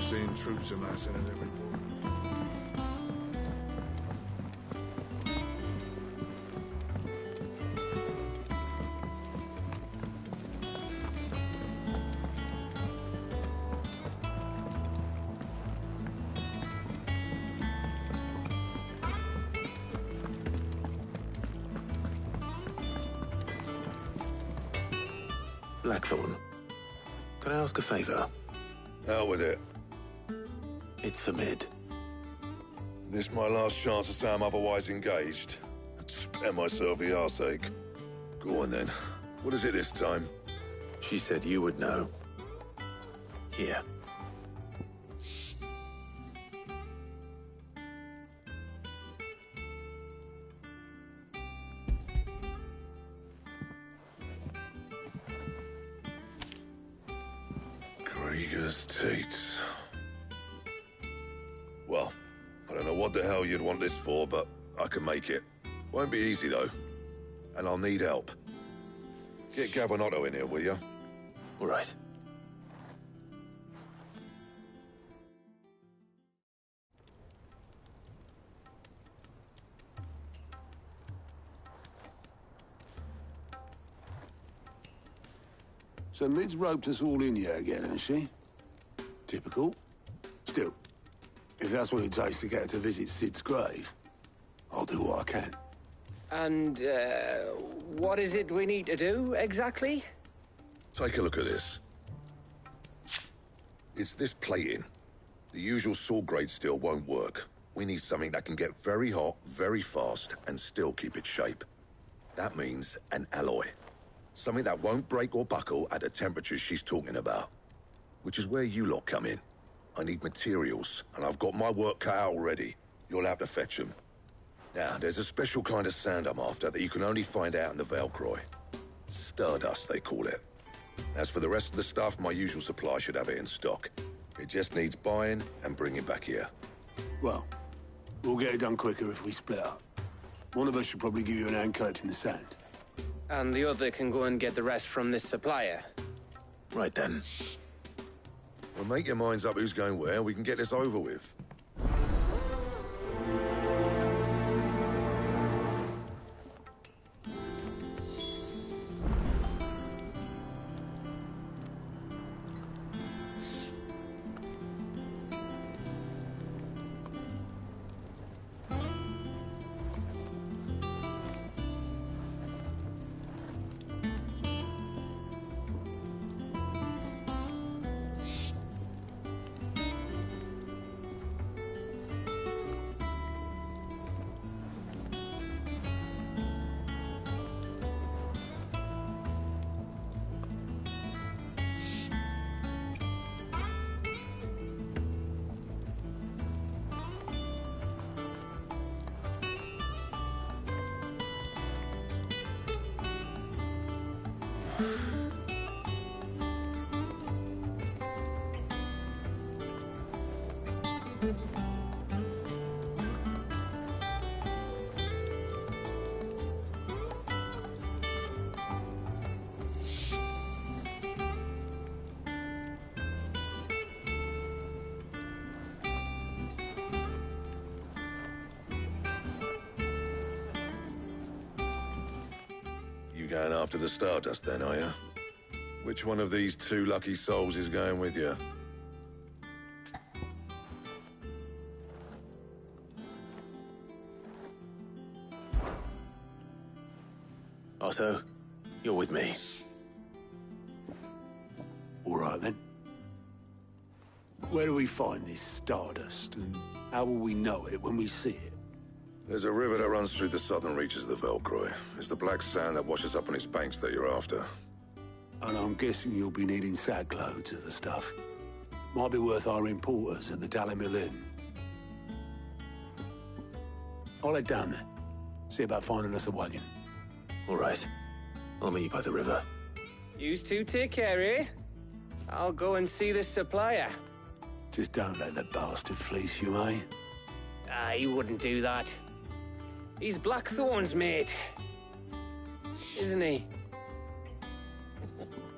Seeing troops amassing at every port. Blackthorn, can I ask a favor? Hell with it. It's for Mid. This my last chance to say I'm otherwise engaged. Spare myself the arseache. Go on then. What is it this time? She said you would know. Here. Krieger's Tates. Well, I don't know what the hell you'd want this for, but I can make it. Won't be easy, though. And I'll need help. Get Gavinotto in here, will you? All right. So Mid's roped us all in here again, has she? Typical. Still, if that's what it takes to get her to visit Sid's grave, I'll do what I can. And, what is it we need to do, exactly? Take a look at this. It's this plating. The usual saw grade steel won't work. We need something that can get very hot, very fast, and still keep its shape. That means an alloy. Something that won't break or buckle at the temperatures she's talking about. Which is where you lot come in. I need materials, and I've got my work cut out already. You'll have to fetch them. Now, there's a special kind of sand I'm after that you can only find out in the Velcroy. Stardust, they call it. As for the rest of the stuff, my usual supply should have it in stock. It just needs buying and bringing back here. Well, we'll get it done quicker if we split up. One of us should probably give you an hand collecting the sand. And the other can go and get the rest from this supplier. Right then. Well, make your minds up who's going where, we can get this over with. Going after the Stardust then, are you? Which one of these two lucky souls is going with you? Otto, you're with me. All right, then. Where do we find this Stardust, and how will we know it when we see it? There's a river that runs through the southern reaches of the Velcroy. It's the black sand that washes up on its banks that you're after. And I'm guessing you'll be needing sack loads of the stuff. Might be worth our importers at the Dalimil Inn. I'll head down there. See about finding us a wagon. All right. I'll meet you by the river. Yous two take care, eh? I'll go and see this supplier. Just don't let the bastard fleece you, eh? He wouldn't do that. He's Blackthorn's mate. Isn't he?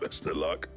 Best of luck.